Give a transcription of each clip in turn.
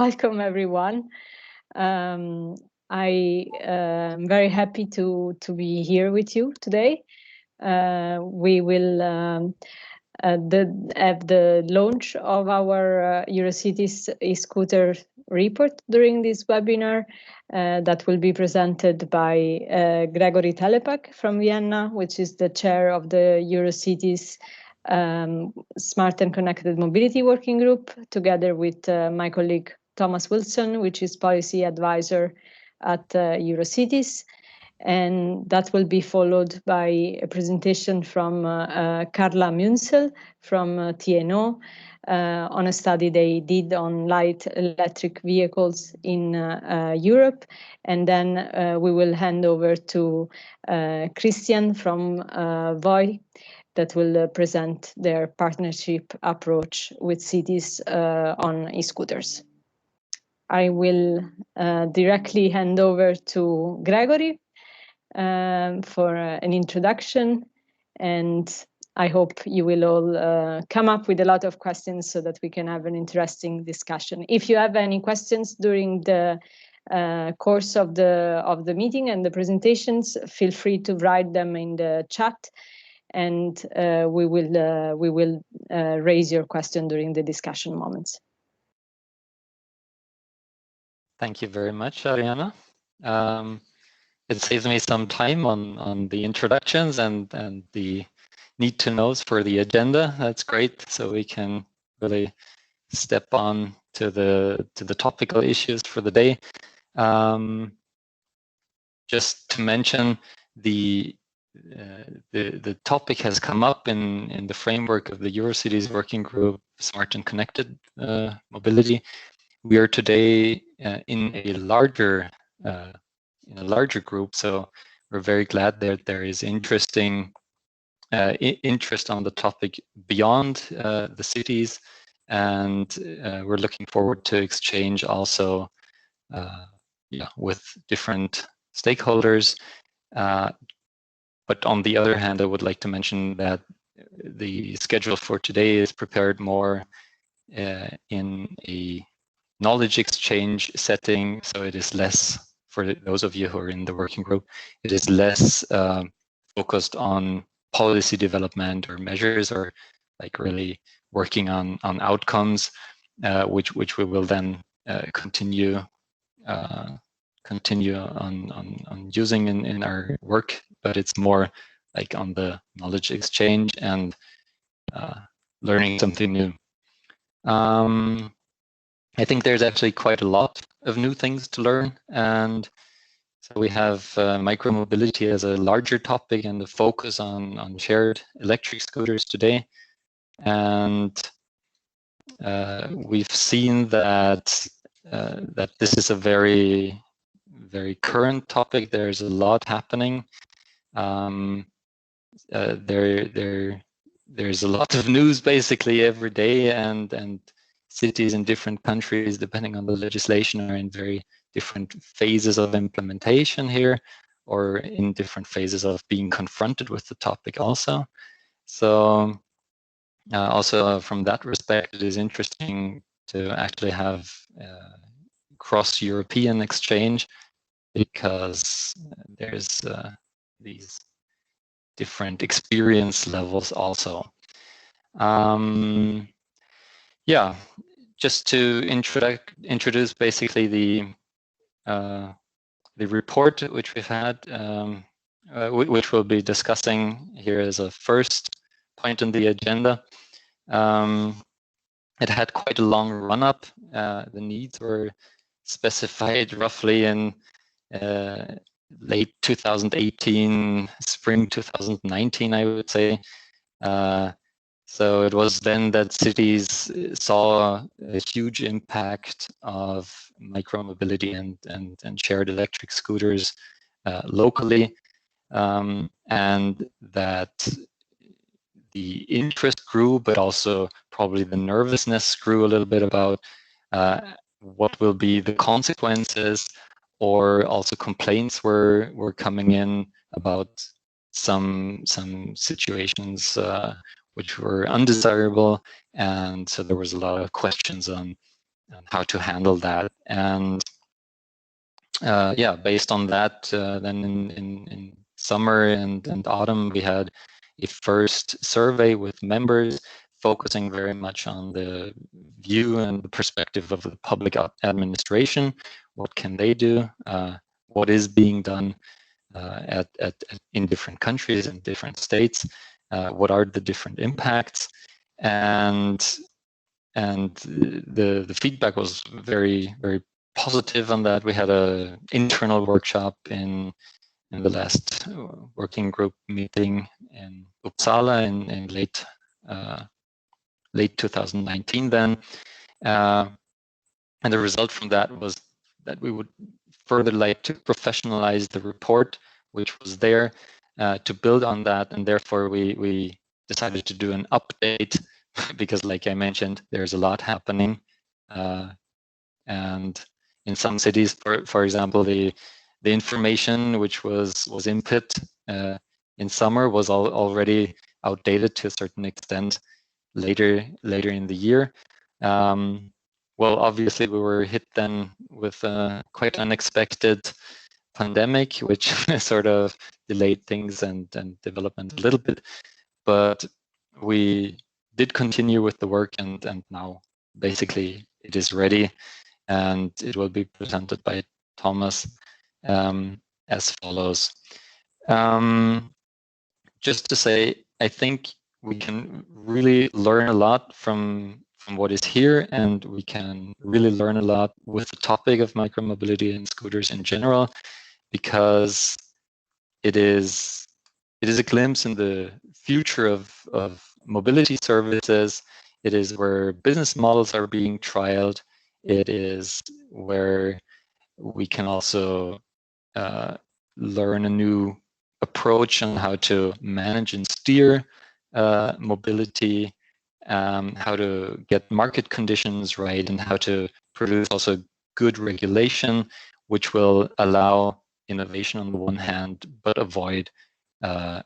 Welcome, everyone. I am very happy to be here with you today. We will have the launch of our Eurocities e-scooter report during this webinar that will be presented by Gregory Telepak from Vienna, which is the chair of the Eurocities Smart and Connected Mobility Working Group, together with my colleague Thomas Wilson, which is policy advisor at Eurocities. And that will be followed by a presentation from Carla Münzel from TNO on a study they did on light electric vehicles in Europe. And then we will hand over to Christian from VOI that will present their partnership approach with cities on e-scooters. I will directly hand over to Gregory for an introduction, and I hope you will all come up with a lot of questions so that we can have an interesting discussion. If you have any questions during the course of the meeting and the presentations, feel free to write them in the chat, and we will raise your question during the discussion moments. Thank you very much, Ariana. It saves me some time on the introductions and the need to knows for the agenda. That's great, so we can really step on to the topical issues for the day. Just to mention, the topic has come up in the framework of the Eurocities working group, Smart and Connected Mobility. We are today in a larger group, so we're very glad that there is interest on the topic beyond the cities, and we're looking forward to exchange also with different stakeholders. But on the other hand, I would like to mention that the schedule for today is prepared more in a knowledge exchange setting, so it is less, for those of you who are in the working group, it is less focused on policy development or measures, or like really working on outcomes, which we will then continue on using in our work, but it's more like on the knowledge exchange and learning something new. I think there's actually quite a lot of new things to learn, and so we have micromobility as a larger topic and the focus on shared electric scooters today. And we've seen that this is a very current topic. There's a lot happening. There's a lot of news basically every day, and cities in different countries, depending on the legislation, are in very different phases of implementation here, or in different phases of being confronted with the topic also. So also from that respect, it is interesting to actually have cross-European exchange, because there's these different experience levels also. Yeah, just to introduce basically the report which we've had, which we'll be discussing here as a first point on the agenda. It had quite a long run-up. The needs were specified roughly in late 2018, spring 2019, I would say. So it was then that cities saw a huge impact of micromobility and shared electric scooters locally, and that the interest grew, but also probably the nervousness grew a little bit about what will be the consequences, or also complaints were coming in about some situations which were undesirable, and so there was a lot of questions on how to handle that. And yeah, based on that, then in summer and autumn, we had a first survey with members focusing very much on the view and the perspective of the public administration. What can they do? What is being done in different countries and different states? What are the different impacts? And the feedback was very, very positive on that. We had an internal workshop in the last working group meeting in Uppsala in late 2019 then. And the result from that was that we would further like to professionalize the report, which was there, to build on that. And therefore we decided to do an update because, like I mentioned, there's a lot happening. And in some cities, for example, the information which was input in summer was already outdated to a certain extent later in the year. Well, obviously we were hit then with a quite unexpected pandemic, which sort of delayed things and development a little bit, but we did continue with the work, and now basically it is ready, and it will be presented by Thomas as follows. Just to say, I think we can really learn a lot from what is here, and we can really learn a lot with the topic of micromobility and scooters in general, because it is a glimpse in the future of mobility services. It is where business models are being trialed. It is where we can also learn a new approach on how to manage and steer mobility, how to get market conditions right, and how to produce also good regulation, which will allow innovation on the one hand, but avoid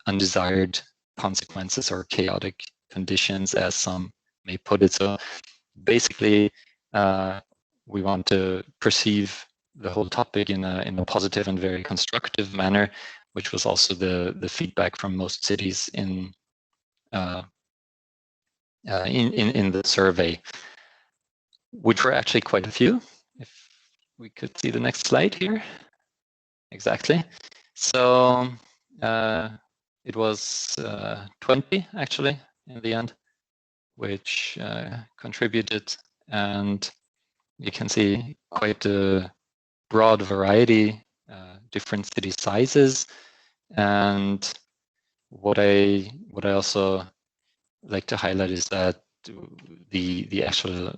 undesired consequences or chaotic conditions, as some may put it. So basically, we want to perceive the whole topic in a positive and very constructive manner, which was also the feedback from most cities in the survey, which were actually quite a few. If we could see the next slide here. Exactly. So it was 20 actually in the end, which contributed, and you can see quite a broad variety, different city sizes. And what I also like to highlight is that the actual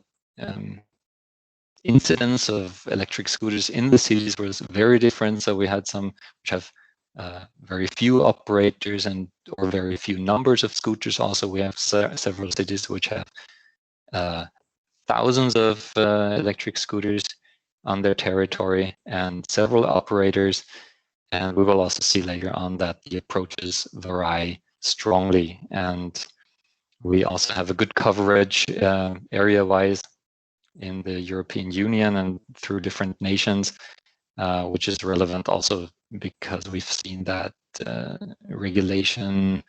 incidence of electric scooters in the cities was very different. So we had some which have very few operators or very few numbers of scooters. Also, we have several cities which have thousands of electric scooters on their territory and several operators. And we will also see later on that the approaches vary strongly. And we also have a good coverage area-wise in the European Union and through different nations, which is relevant also because we've seen that regulation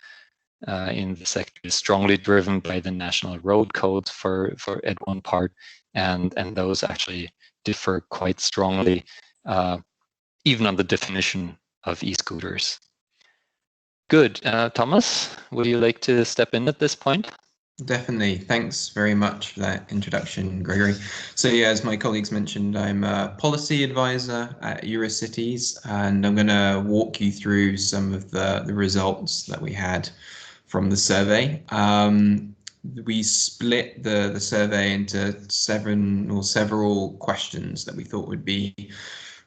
in the sector is strongly driven by the national road codes for at one part, and those actually differ quite strongly, even on the definition of e-scooters. Good. Thomas, would you like to step in at this point? Definitely. Thanks very much for that introduction, Gregory. So yeah, as my colleagues mentioned, I'm a policy advisor at Eurocities, and I'm going to walk you through some of the results that we had from the survey. We split the survey into several questions that we thought would be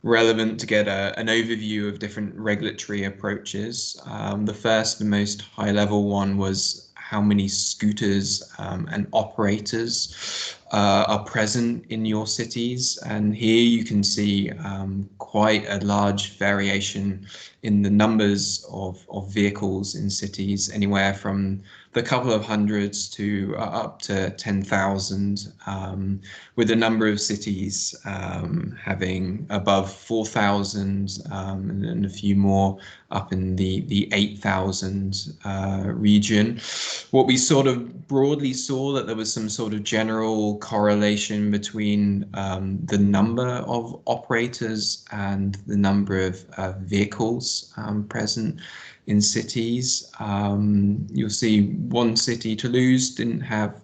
relevant to get an overview of different regulatory approaches. The first and most high-level one was how many scooters and operators are present in your cities. And here you can see quite a large variation in the numbers of vehicles in cities, anywhere from the couple of hundreds to up to 10,000, with a number of cities having above 4,000 and a few more up in the 8,000 region. What we sort of broadly saw that there was some sort of general correlation between the number of operators and the number of vehicles present in cities. You'll see one city, Toulouse, didn't have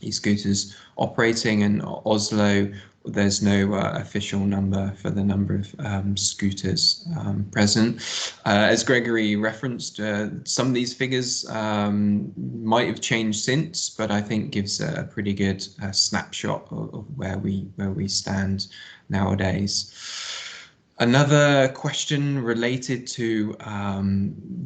e-scooters operating, and Oslo, there's no official number for the number of scooters present. As Gregory referenced, some of these figures might have changed since, but I think gives a pretty good snapshot of where we stand nowadays. Another question related to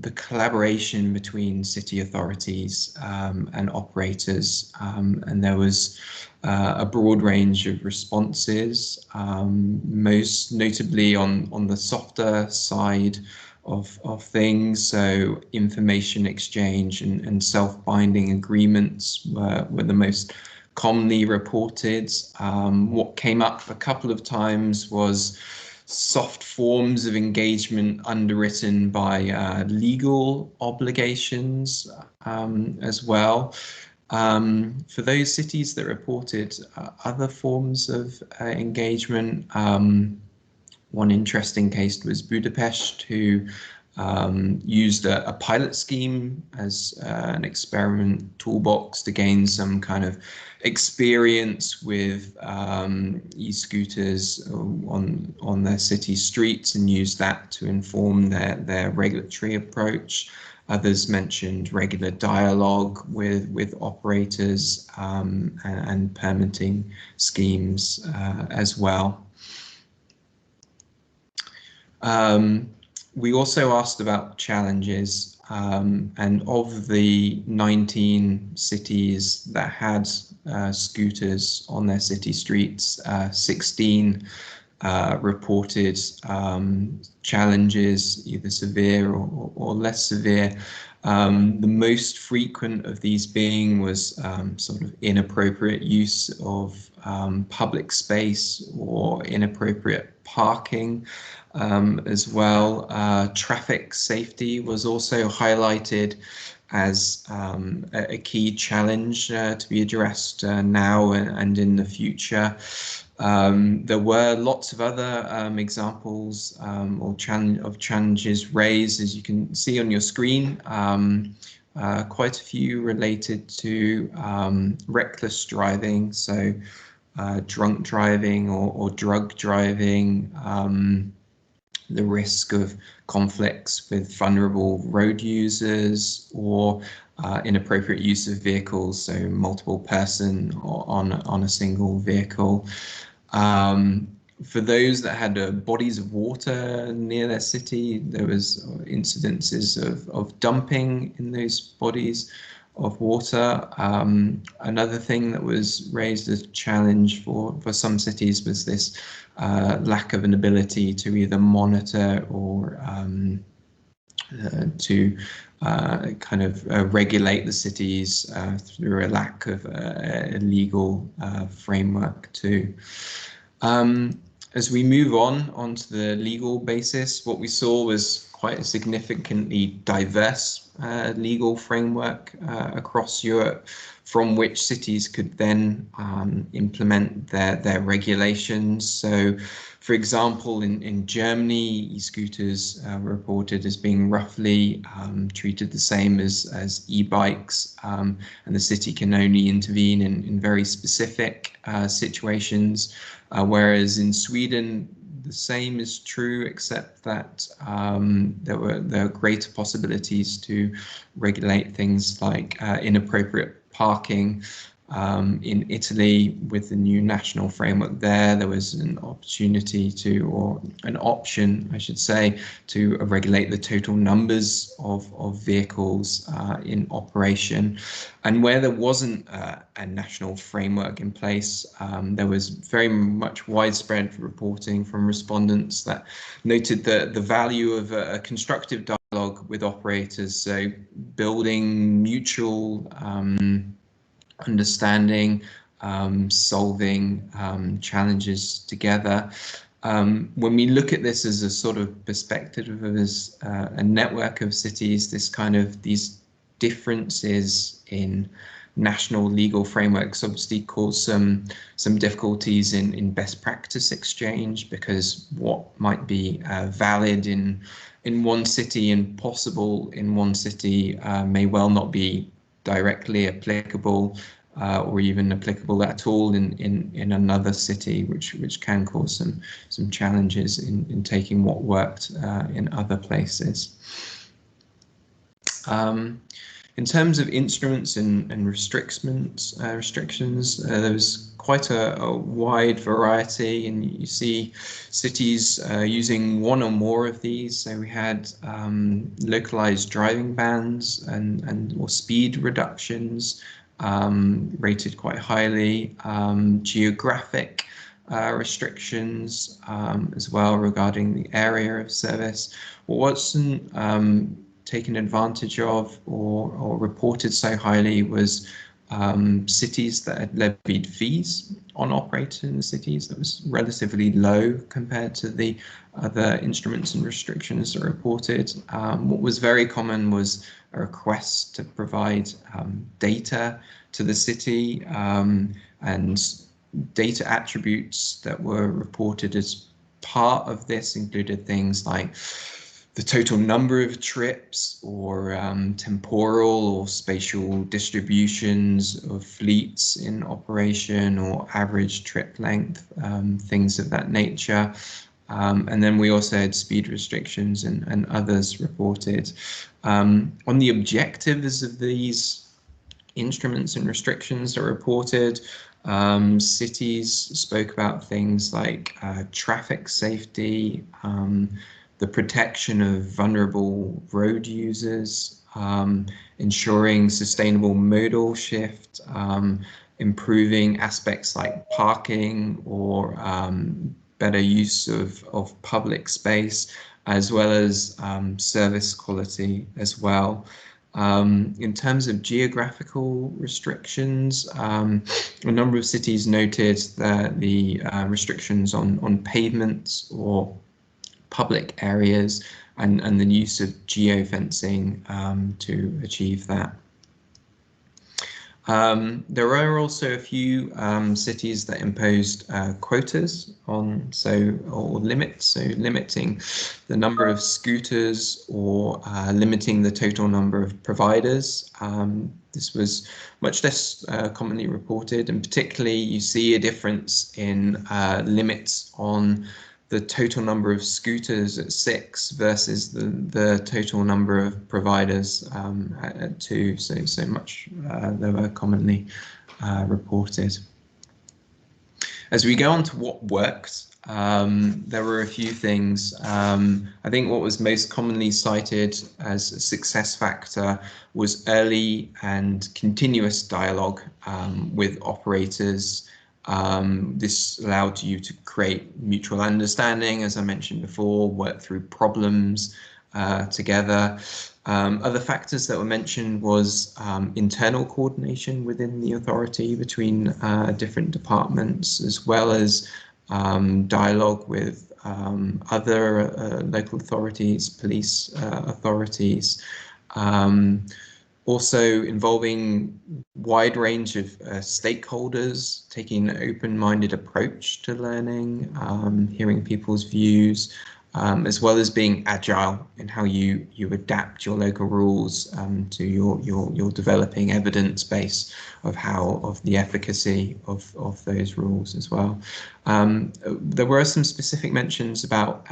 the collaboration between city authorities and operators, and there was a broad range of responses, most notably on the softer side of things. So information exchange and self-binding agreements were the most commonly reported. What came up a couple of times was soft forms of engagement underwritten by legal obligations as well. For those cities that reported other forms of engagement, one interesting case was Budapest, who used a pilot scheme as an experiment toolbox to gain some kind of experience with e-scooters on their city streets, and use that to inform their regulatory approach. Others mentioned regular dialogue with operators and permitting schemes as well. We also asked about challenges, and of the 19 cities that had scooters on their city streets, 16 reported challenges, either severe or less severe. The most frequent of these being was sort of inappropriate use of public space or inappropriate parking as well. Traffic safety was also highlighted as a key challenge to be addressed now and in the future. There were lots of other examples or challenges raised, as you can see on your screen. Quite a few related to reckless driving, so drunk driving or drug driving, the risk of conflicts with vulnerable road users, or inappropriate use of vehicles, so multiple person or on a single vehicle. For those that had bodies of water near their city, there was incidences of dumping in those bodies of water. Another thing that was raised as a challenge for some cities was this lack of an ability to either monitor or to kind of regulate the cities through a lack of a legal framework too. As we move onto the legal basis, what we saw was quite a significantly diverse legal framework across Europe, from which cities could then implement their regulations. So, for example, in Germany, e-scooters were reported as being roughly treated the same as e-bikes, and the city can only intervene in very specific situations, whereas in Sweden, the same is true, except that there are greater possibilities to regulate things like inappropriate parking, In Italy, with the new national framework there was an opportunity to, or an option, I should say, to regulate the total numbers of vehicles in operation. And where there wasn't a national framework in place, there was very much widespread reporting from respondents that noted the value of a constructive dialogue with operators, so building mutual understanding, solving challenges together. When we look at this as a sort of perspective of as a network of cities, these differences in national legal frameworks obviously cause some difficulties in best practice exchange, because what might be valid in one city and possible in one city may well not be directly applicable or even applicable at all in another city, which can cause some challenges in taking what worked in other places. In terms of instruments and restrictions, there was quite a wide variety, and you see cities using one or more of these. So we had localized driving bans or speed reductions, rated quite highly, geographic restrictions as well regarding the area of service. What wasn't taken advantage of or reported so highly was cities that had levied fees on operators in the cities. That was relatively low compared to the other instruments and restrictions that are reported. What was very common was a request to provide data to the city, and data attributes that were reported as part of this included things like the total number of trips, or temporal or spatial distributions of fleets in operation, or average trip length, things of that nature. And then we also had speed restrictions and others reported. On the objectives of these instruments and restrictions that are reported, cities spoke about things like traffic safety, the protection of vulnerable road users, ensuring sustainable modal shift, improving aspects like parking or better use of public space, as well as service quality as well. In terms of geographical restrictions, a number of cities noted that the restrictions on pavements or public areas and the use of geofencing to achieve that. There are also a few cities that imposed quotas or limits, so limiting the number of scooters or limiting the total number of providers. This was much less commonly reported, and particularly you see a difference in limits on the total number of scooters at 6 versus the total number of providers at 2, so much lower commonly reported. As we go on to what worked, there were a few things. I think what was most commonly cited as a success factor was early and continuous dialogue with operators. This allowed you to create mutual understanding, as I mentioned before, work through problems together. Other factors that were mentioned was internal coordination within the authority between different departments, as well as dialogue with other local authorities, police authorities. Also involving wide range of stakeholders, taking an open-minded approach to learning, hearing people's views, as well as being agile in how you adapt your local rules to your developing evidence base of the efficacy of those rules as well. There were some specific mentions about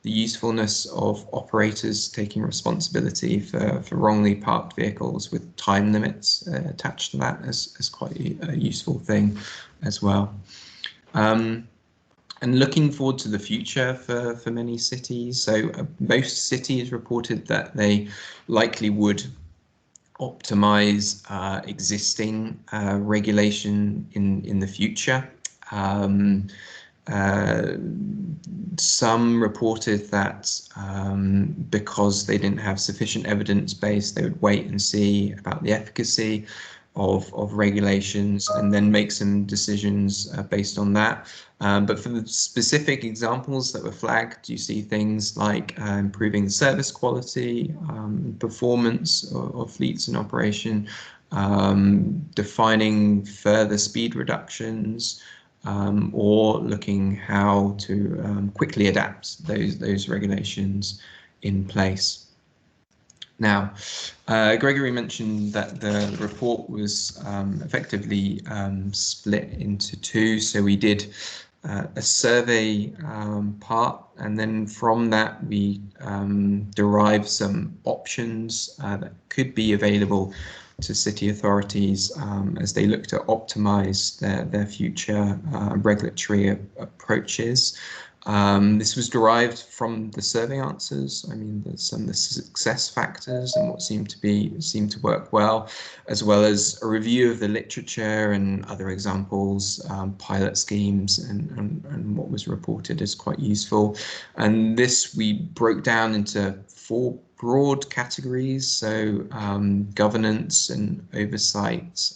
the usefulness of operators taking responsibility for wrongly parked vehicles with time limits attached to that as quite a useful thing as well. And looking forward to the future for many cities. So most cities reported that they likely would optimize existing regulation in the future. Some reported that because they didn't have sufficient evidence base, they would wait and see about the efficacy of regulations and then make some decisions based on that. But for the specific examples that were flagged, you see things like improving service quality, performance of fleets in operation, defining further speed reductions, or looking how to quickly adapt those regulations in place. Now, Gregory mentioned that the report was effectively split into two. So we did a survey part, and then from that we derived some options that could be available to city authorities as they look to optimize their future regulatory approaches. This was derived from the survey answers. I mean, there's some of the success factors and what seemed to work well, as well as a review of the literature and other examples, pilot schemes, and what was reported as quite useful. And this we broke down into 4 broad categories. So governance and oversight,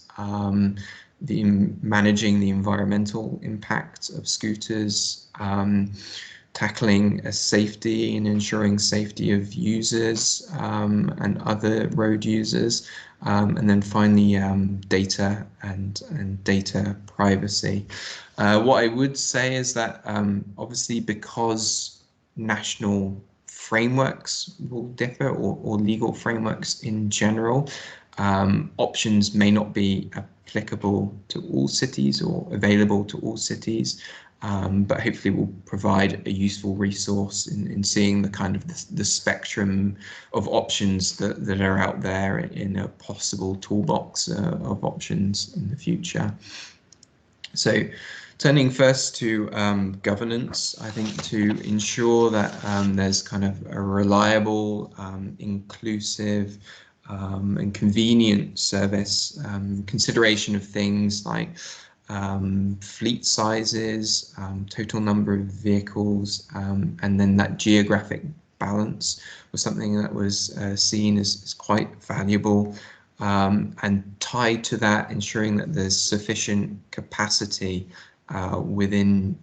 managing the environmental impact of scooters, tackling safety and ensuring safety of users and other road users, and then finally data and data privacy. What I would say is that obviously because national frameworks will differ, or legal frameworks in general, options may not be applicable to all cities or available to all cities, but hopefully will provide a useful resource in seeing the kind of the spectrum of options that are out there in a possible toolbox of options in the future. So turning first to governance, I think to ensure that there's kind of a reliable, inclusive, and convenient service, consideration of things like fleet sizes, total number of vehicles, and then that geographic balance was something that was seen as quite valuable, and tied to that, ensuring that there's sufficient capacity within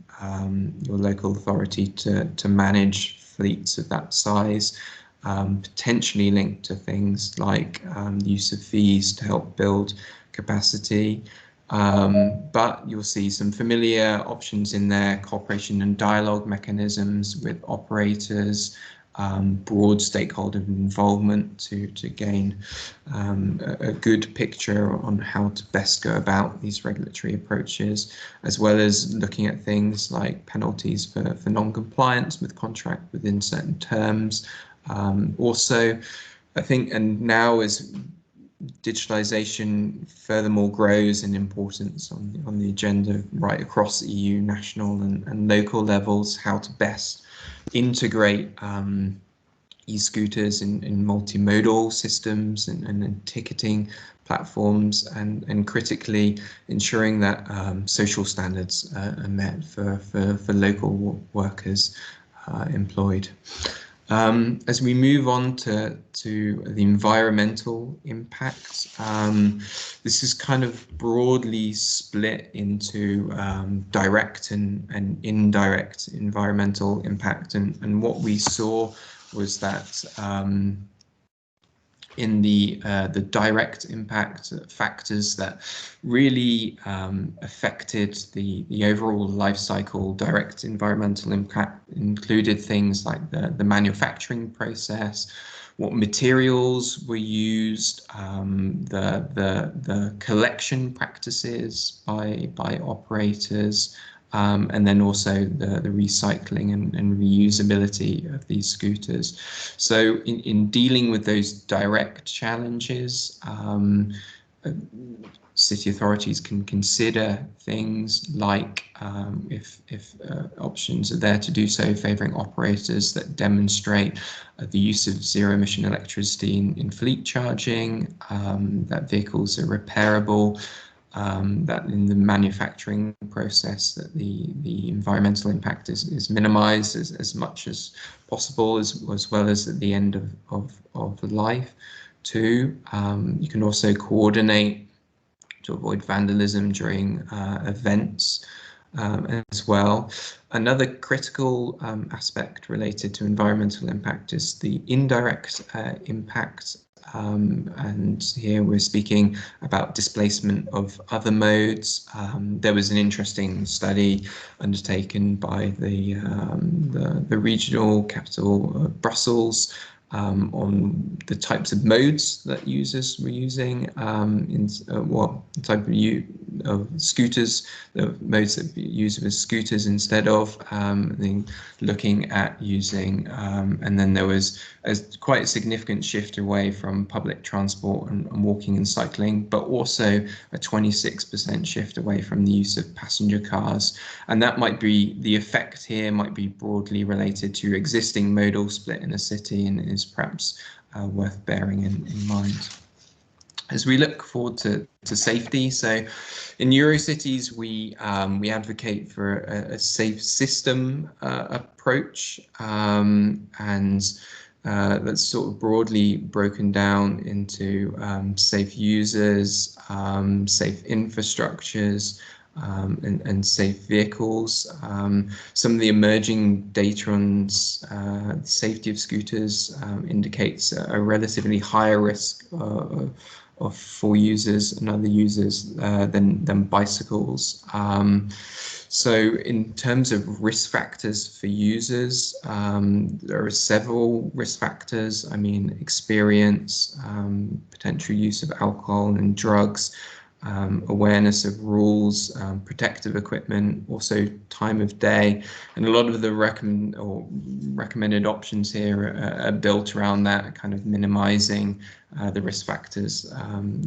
your local authority to manage fleets of that size, potentially linked to things like the use of fees to help build capacity. But you'll see some familiar options in there: cooperation and dialogue mechanisms with operators, broad stakeholder involvement to gain a good picture on how to best go about these regulatory approaches, as well as looking at things like penalties for non-compliance with contract within certain terms. Also, I think, and now as digitalization furthermore grows in importance on the agenda right across EU national and local levels, how to best integrate e-scooters in multimodal systems and ticketing platforms, and critically ensuring that social standards are met for local workers employed. As we move on to the environmental impacts, this is kind of broadly split into direct and indirect environmental impact, and what we saw was that in the direct impact factors that really affected the overall life cycle. Direct environmental impact included things like the manufacturing process, what materials were used, the collection practices by operators, and then also the recycling and reusability of these scooters. So in dealing with those direct challenges, city authorities can consider things like, if options are there to do so, favouring operators that demonstrate the use of zero-emission electricity in fleet charging, that vehicles are repairable, that in the manufacturing process that the environmental impact is minimized as much as possible, as well as at the end of life too. You can also coordinate to avoid vandalism during events as well. Another critical aspect related to environmental impact is the indirect impact. And here we're speaking about displacement of other modes. There was an interesting study undertaken by the regional capital of Brussels on the types of modes that users were using, what type of scooters, the modes that users with scooters instead of, looking at using, and then there was quite a significant shift away from public transport and walking and cycling, but also a 26% shift away from the use of passenger cars. And that might be, the effect here might be broadly related to existing modal split in a city, and is perhaps worth bearing in mind. As we look forward to safety, so in Eurocities we advocate for a safe system approach, and that's sort of broadly broken down into safe users, safe infrastructures, and safe vehicles. Some of the emerging data on safety of scooters indicates a relatively higher risk for users and other users than bicycles. So in terms of risk factors for users, there are several risk factors. I mean, experience, potential use of alcohol and drugs, awareness of rules, protective equipment, also time of day, and a lot of the recommended options here are built around that, kind of minimizing the risk factors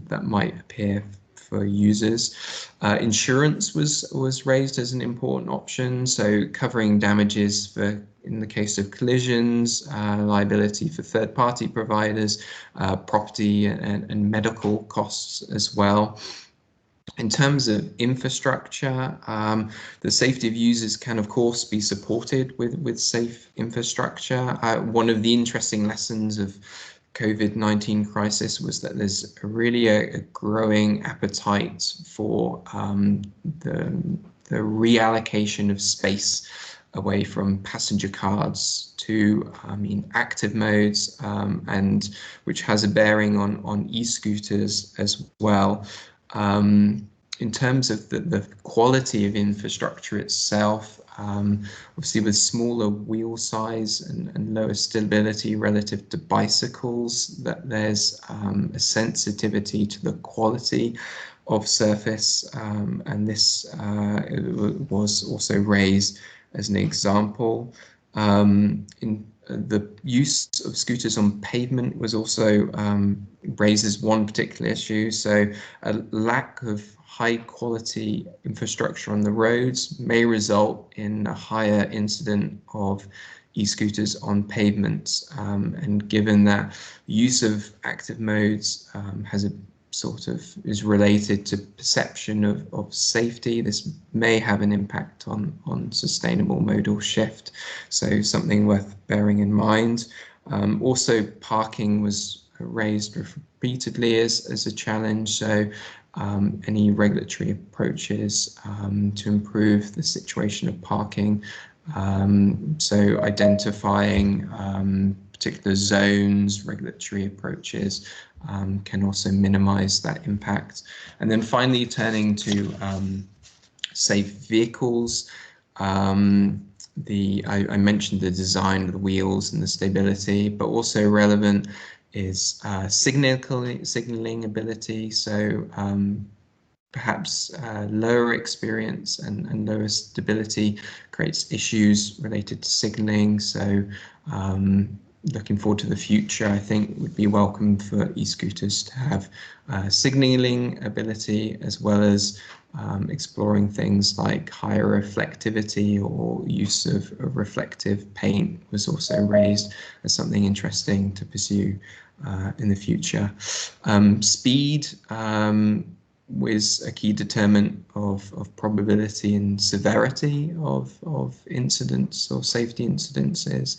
that might appear for users. Insurance was raised as an important option, so covering damages for, in the case of collisions, liability for third-party providers, property and medical costs as well. In terms of infrastructure, the safety of users can, of course, be supported with safe infrastructure. One of the interesting lessons of COVID-19 crisis was that there's really a growing appetite for the reallocation of space away from passenger cars to active modes, and which has a bearing on e-scooters as well. In terms of the quality of infrastructure itself, obviously with smaller wheel size and lower stability relative to bicycles, that there's a sensitivity to the quality of surface, and this was also raised as an example. In the use of scooters on pavement was also raises one particular issue. So a lack of high quality infrastructure on the roads may result in a higher incidence of e-scooters on pavements. And given that use of active modes has a sort of is related to perception of safety, this may have an impact on sustainable modal shift. So something worth bearing in mind. Also, parking was raised repeatedly as a challenge. So any regulatory approaches to improve the situation of parking So identifying particular zones, regulatory approaches can also minimize that impact. And then finally turning to safe vehicles. I mentioned the design of the wheels and the stability, but also relevant is signaling ability. So perhaps lower experience and lower stability creates issues related to signaling. So looking forward to the future, I think would be welcome for e-scooters to have signaling ability, as well as exploring things like higher reflectivity or use of reflective paint was also raised as something interesting to pursue in the future. Speed was a key determinant of probability and severity of incidents or safety incidences.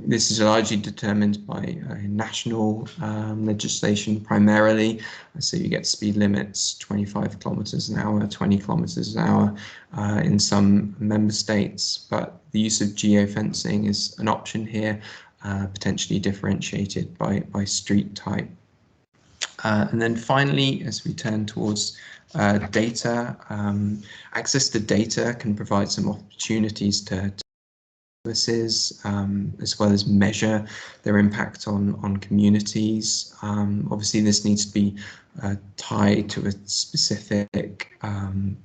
This is largely determined by national legislation primarily. So you get speed limits 25 kilometers an hour, 20 kilometers an hour in some member states, but the use of geofencing is an option here, potentially differentiated by street type. And then finally, as we turn towards data, access to data can provide some opportunities to services, as well as measure their impact on communities. Obviously, this needs to be tied to a specific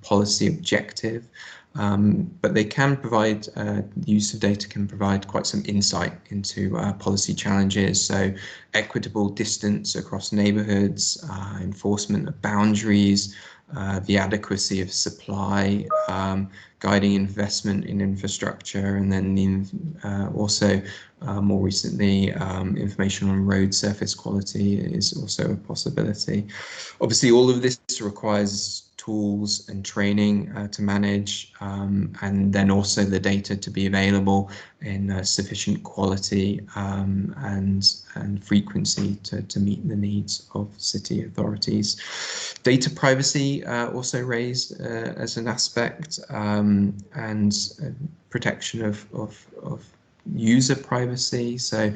policy objective, but they can provide, the use of data can provide quite some insight into policy challenges. So equitable distance across neighborhoods, enforcement of boundaries, the adequacy of supply, guiding investment in infrastructure, and then also more recently information on road surface quality is also a possibility. Obviously, all of this requires tools and training to manage, and then also the data to be available in sufficient quality and frequency to meet the needs of city authorities. Data privacy also raised as an aspect, and protection of user privacy. So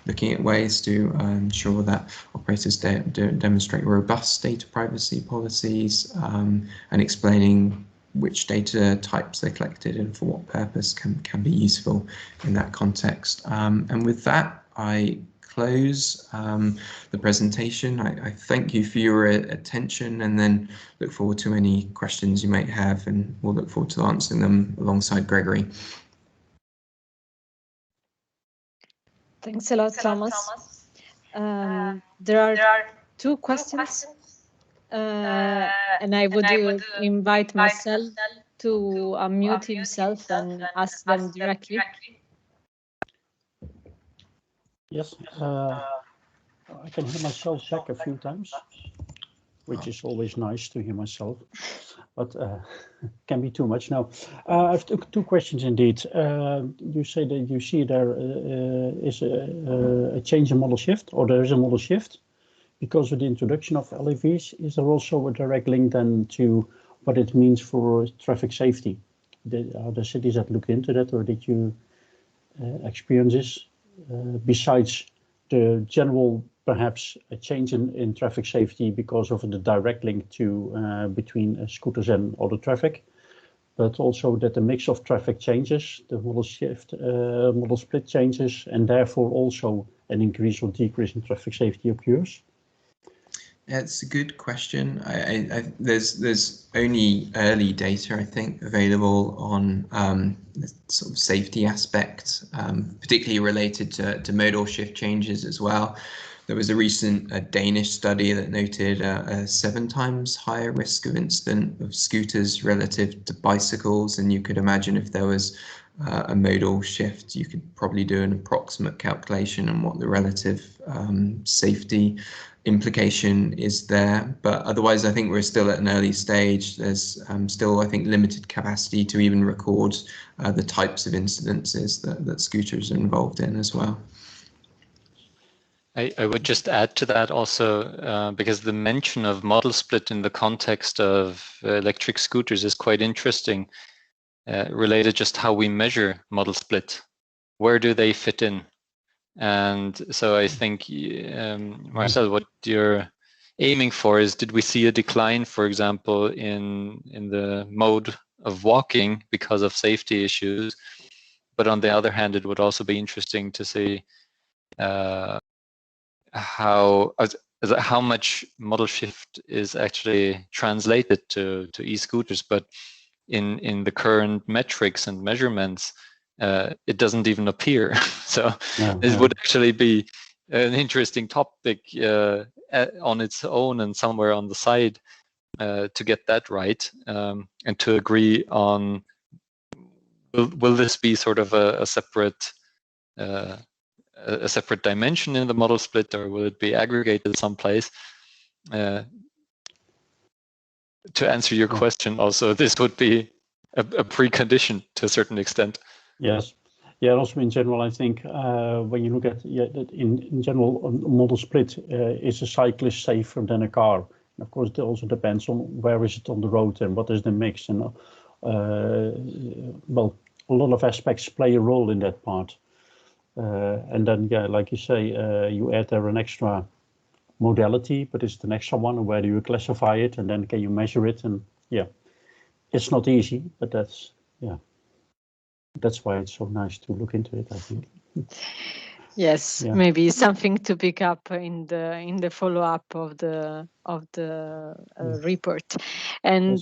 looking at ways to ensure that operators demonstrate robust data privacy policies, and explaining which data types they collected and for what purpose can be useful in that context. And with that, I close the presentation. I thank you for your attention, and then look forward to any questions you might have, and we'll look forward to answering them alongside Gregory. Thanks a lot, Thomas. There are two questions, and I would invite Marcel to unmute himself and ask them directly. Yes, I can hear myself back a few times, which is always nice to hear myself, but can be too much now. I have two questions indeed. You say that you see there is a change in model shift, or there is a model shift because of the introduction of LEVs. Is there also a direct link then to what it means for traffic safety? Are the cities that look into that, or did you experience this? Besides the general, perhaps, a change in traffic safety because of the direct link to between scooters and other traffic, but also that the mix of traffic changes, the model shift, model split changes, and therefore also an increase or decrease in traffic safety occurs? Yeah, it's a good question. There's only early data, I think, available on the sort of safety aspect, particularly related to modal shift changes as well. There was a recent Danish study that noted a 7 times higher risk of incident of scooters relative to bicycles, and you could imagine if there was a modal shift, you could probably do an approximate calculation on what the relative safety implication is there. But otherwise, I think we're still at an early stage. There's still, I think, limited capacity to even record the types of incidences that scooters are involved in as well. I would just add to that also, because the mention of model split in the context of electric scooters is quite interesting. related just how we measure model split. Where do they fit in? And so I think, Marcel, what you're aiming for is, did we see a decline, for example, in the mode of walking because of safety issues? But on the other hand, it would also be interesting to see how much model shift is actually translated to e-scooters, but in the current metrics and measurements, it doesn't even appear. So this would actually be an interesting topic on its own and somewhere on the side to get that right, and to agree on, will this be sort of a separate dimension in the model split, or will it be aggregated someplace? To answer your question, also, this would be a precondition to a certain extent. Yes. Yeah, also in general, I think when you look at in general, model split, is a cyclist safer than a car? And of course, it also depends on where is it on the road and what is the mix. And well, a lot of aspects play a role in that part. And then, yeah, like you say, you add there an extra modality, but it's an extra one. Where do you classify it, and then can you measure it? And yeah, it's not easy, but that's why it's so nice to look into it, I think. Yes, maybe something to pick up in the follow-up of the report. And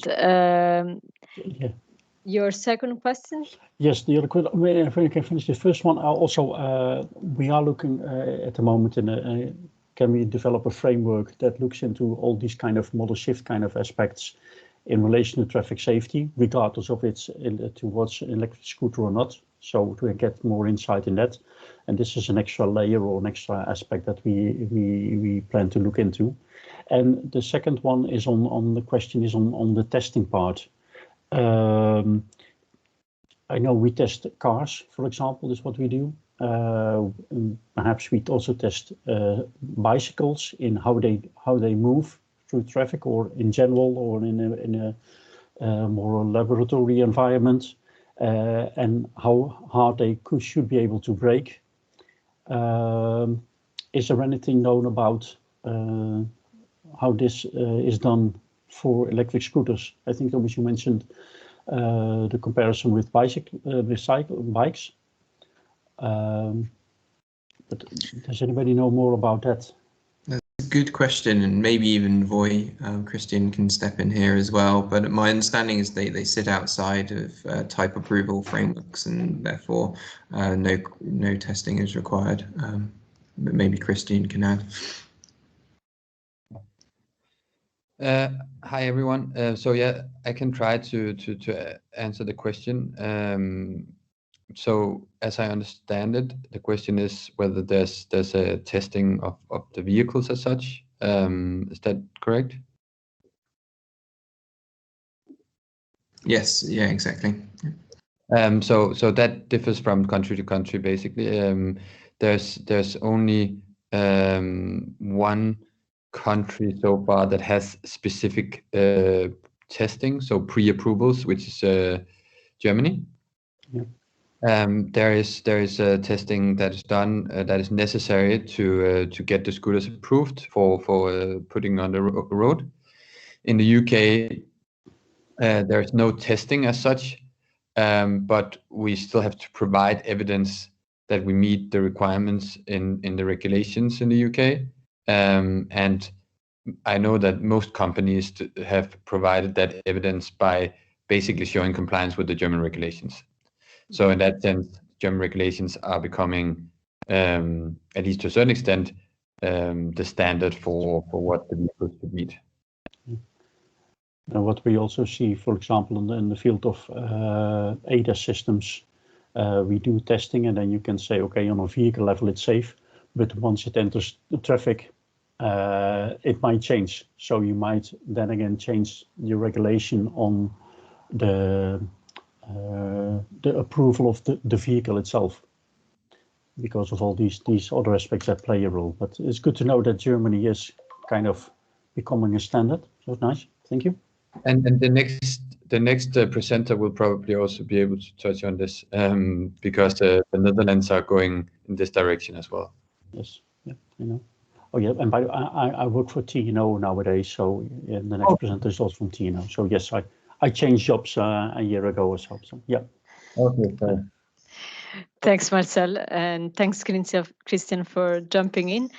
your second question? Yes, the other question. If I can finish the first one, also we are looking at the moment in can we develop a framework that looks into all these kind of model shift kind of aspects in relation to traffic safety, regardless of it's towards an electric scooter or not. So to get more insight in that, and this is an extra layer or an extra aspect that we plan to look into. And the second one is on the question is on the testing part. I know we test cars, for example, is what we do. Perhaps we also test bicycles in how they move through traffic, or in general, or in a more laboratory environment, and how hard they should be able to brake. Is there anything known about how this is done for electric scooters? I think that was you mentioned the comparison with bikes. But does anybody know more about that? That's a good question, and maybe even VOI, Christian, can step in here as well. But my understanding is they sit outside of type approval frameworks, and therefore no testing is required. But maybe Christian can add. Hi everyone. So yeah, I can try to answer the question. So as I understand it, the question is whether there's a testing of the vehicles as such. Is that correct? Yes. Yeah. Exactly. So that differs from country to country. Basically, there's only one country so far that has specific testing, so pre-approvals, which is Germany. Yeah. There is testing that is done that is necessary to get the scooters approved for putting on the road. In the UK, there is no testing as such, but we still have to provide evidence that we meet the requirements in the regulations in the UK. And I know that most companies have provided that evidence by basically showing compliance with the German regulations. So in that sense, German regulations are becoming, at least to a certain extent, the standard for what the vehicles should meet. And what we also see, for example, in the field of ADAS systems, we do testing, and then you can say, okay, on a vehicle level it's safe, but once it enters the traffic, it might change. So you might then again change the regulation on the approval of the vehicle itself, because of all these other aspects that play a role. But it's good to know that Germany is kind of becoming a standard. So it's nice. Thank you. And the next the next presenter will probably also be able to touch on this because the Netherlands are going in this direction as well. Yes, yeah, you know. Oh yeah, and I work for TNO nowadays, so yeah, the next presenter is also from TNO. So yes, I changed jobs a year ago or so. So yeah. Okay, fine. Thanks, Marcel, and thanks, Christian, for jumping in.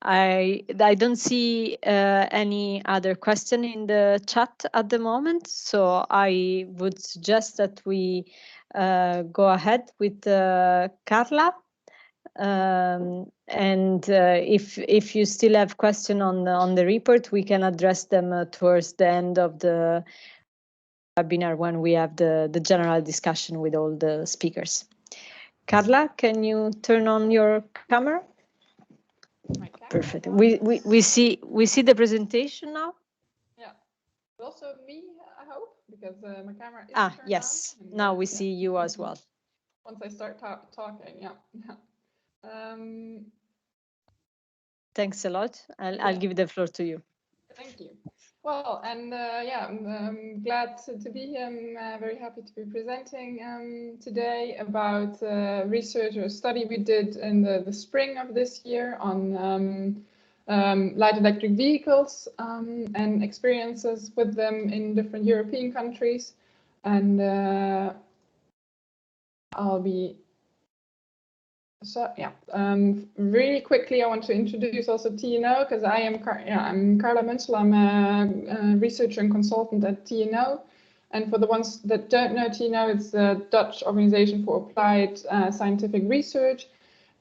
I don't see any other question in the chat at the moment, so I would suggest that we go ahead with Carla. And if you still have question on the report, we can address them towards the end of the webinar when we have the general discussion with all the speakers. Carla, can you turn on your camera? Perfect. We see the presentation now. Yeah, also me, I hope, because my camera is turned yes. on. Now we see you as well. Once I start talking, yeah. Thanks a lot. I'll give the floor to you. Thank you. Well, and yeah, I'm glad to be here. I'm very happy to be presenting today about research or study we did in the spring of this year on light electric vehicles and experiences with them in different European countries. And I'll be really quickly, I want to introduce also TNO because I'm Carla Munsel. I'm a researcher and consultant at TNO. And for the ones that don't know TNO, it's the Dutch Organization for Applied Scientific Research.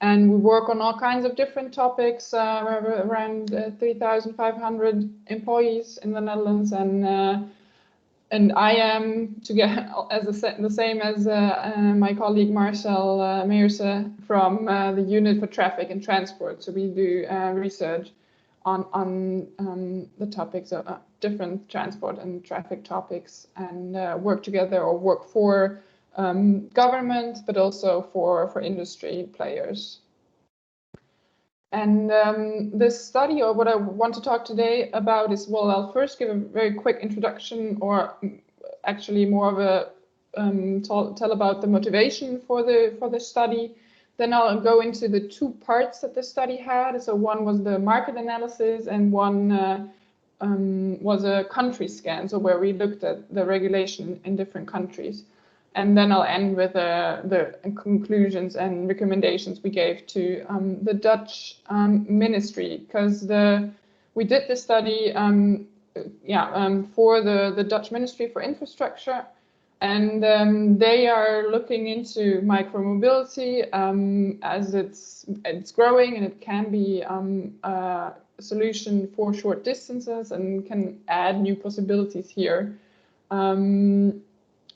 And we work on all kinds of different topics, around 3,500 employees in the Netherlands. And I am the same as my colleague Marcel Meersen from the Unit for Traffic and Transport. So we do research on the topics of different transport and traffic topics, and work together or work for government, but also for industry players. And this study, or what I want to talk today about, is, well, I'll first give a very quick introduction, or actually more of a tell about the motivation for the study. Then I'll go into the two parts that the study had. So one was the market analysis, and one was a country scan, so where we looked at the regulation in different countries. And then I'll end with the conclusions and recommendations we gave to the Dutch ministry, because we did this study for the Dutch Ministry for Infrastructure, and they are looking into micromobility as it's growing, and it can be a solution for short distances and can add new possibilities here.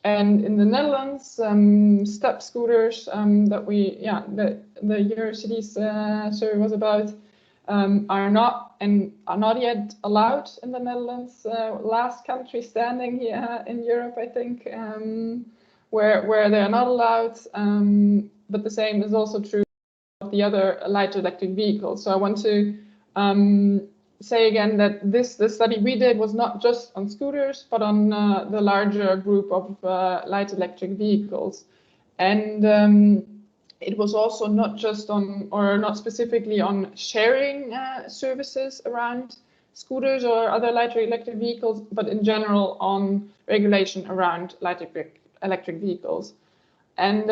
And in the Netherlands, step scooters that the Eurocities survey was about are not yet allowed in the Netherlands. Last country standing here in Europe, I think, where they are not allowed. But the same is also true of the other light electric vehicles. So I want to say again that the study we did was not just on scooters, but on the larger group of light electric vehicles. And it was also not just on, or not specifically on, sharing services around scooters or other light electric vehicles, but in general on regulation around light electric vehicles. And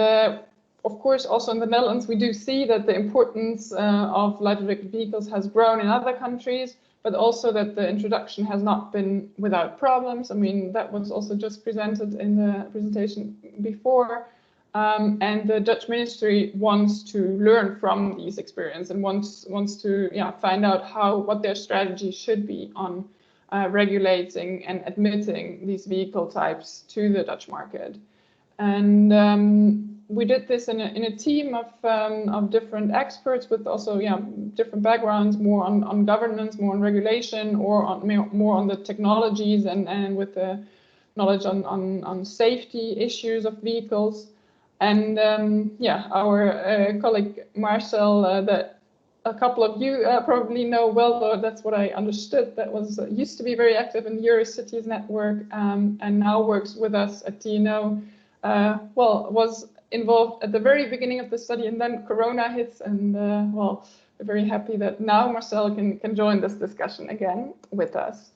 of course, also in the Netherlands, we do see that the importance of light electric vehicles has grown in other countries, but also that the introduction has not been without problems. I mean, that was also just presented in the presentation before. And the Dutch ministry wants to learn from these experiences and wants to find out what their strategy should be on regulating and admitting these vehicle types to the Dutch market. And we did this in a team of different experts with also different backgrounds, more on governance, more on regulation, or more on the technologies and with the knowledge on safety issues of vehicles. And our colleague Marcel that a couple of you probably know well, or that's what I understood, that was used to be very active in the Eurocities network, and now works with us at TNO. Well, was involved at the very beginning of the study, and then Corona hits, and well, we're very happy that now Marcel can join this discussion again with us.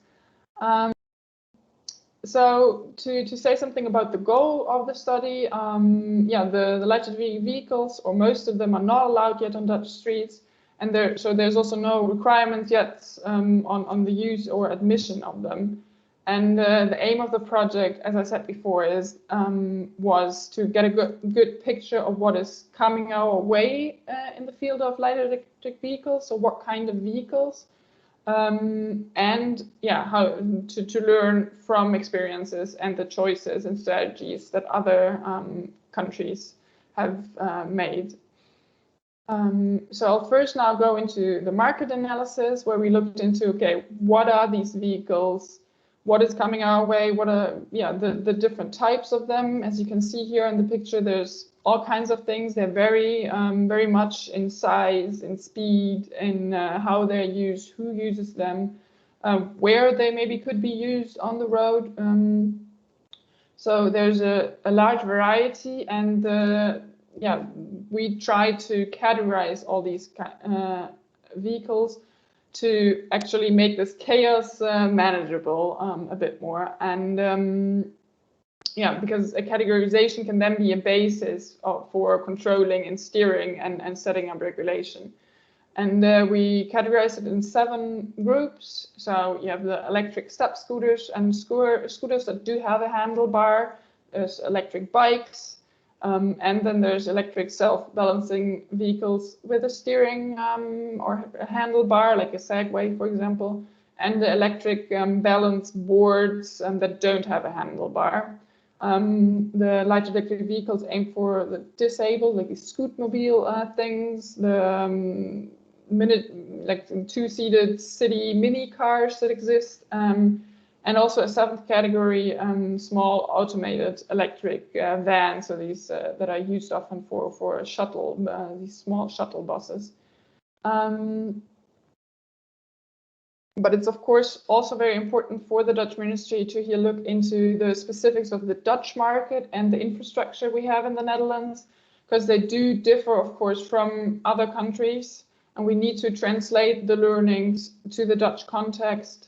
So to say something about the goal of the study, yeah, the lighted vehicles, or most of them, are not allowed yet on Dutch streets, and there's also no requirement yet on the use or admission of them. And the aim of the project, as I said before, was to get a good picture of what is coming our way in the field of light electric vehicles, so what kind of vehicles, and yeah, how to learn from experiences and the choices and strategies that other countries have made. So I'll first now go into the market analysis, where we looked into, okay, what are these vehicles? What is coming our way? What are the different types of them? As you can see here in the picture, there's all kinds of things. They're very much in size, in speed, in how they're used, who uses them, where they maybe could be used on the road. So there's a large variety, and yeah, we try to categorize all these vehicles to actually make this chaos manageable a bit more. And yeah, because a categorization can then be a basis for controlling and steering and setting up regulation. And we categorize it in 7 groups. So you have the electric step scooters and scooters that do have a handlebar. There's electric bikes. And then there's electric self-balancing vehicles with a steering or a handlebar, like a Segway, for example, and the electric balance boards that don't have a handlebar. The light electric vehicles aim for the disabled, like the scootmobile things, the like 2-seated city mini cars that exist. And also a 7th category, small automated electric vans, so these that are used often for shuttle, these small shuttle buses. But it's of course also very important for the Dutch ministry to here look into the specifics of the Dutch market and the infrastructure we have in the Netherlands, because they do differ, of course, from other countries, and we need to translate the learnings to the Dutch context.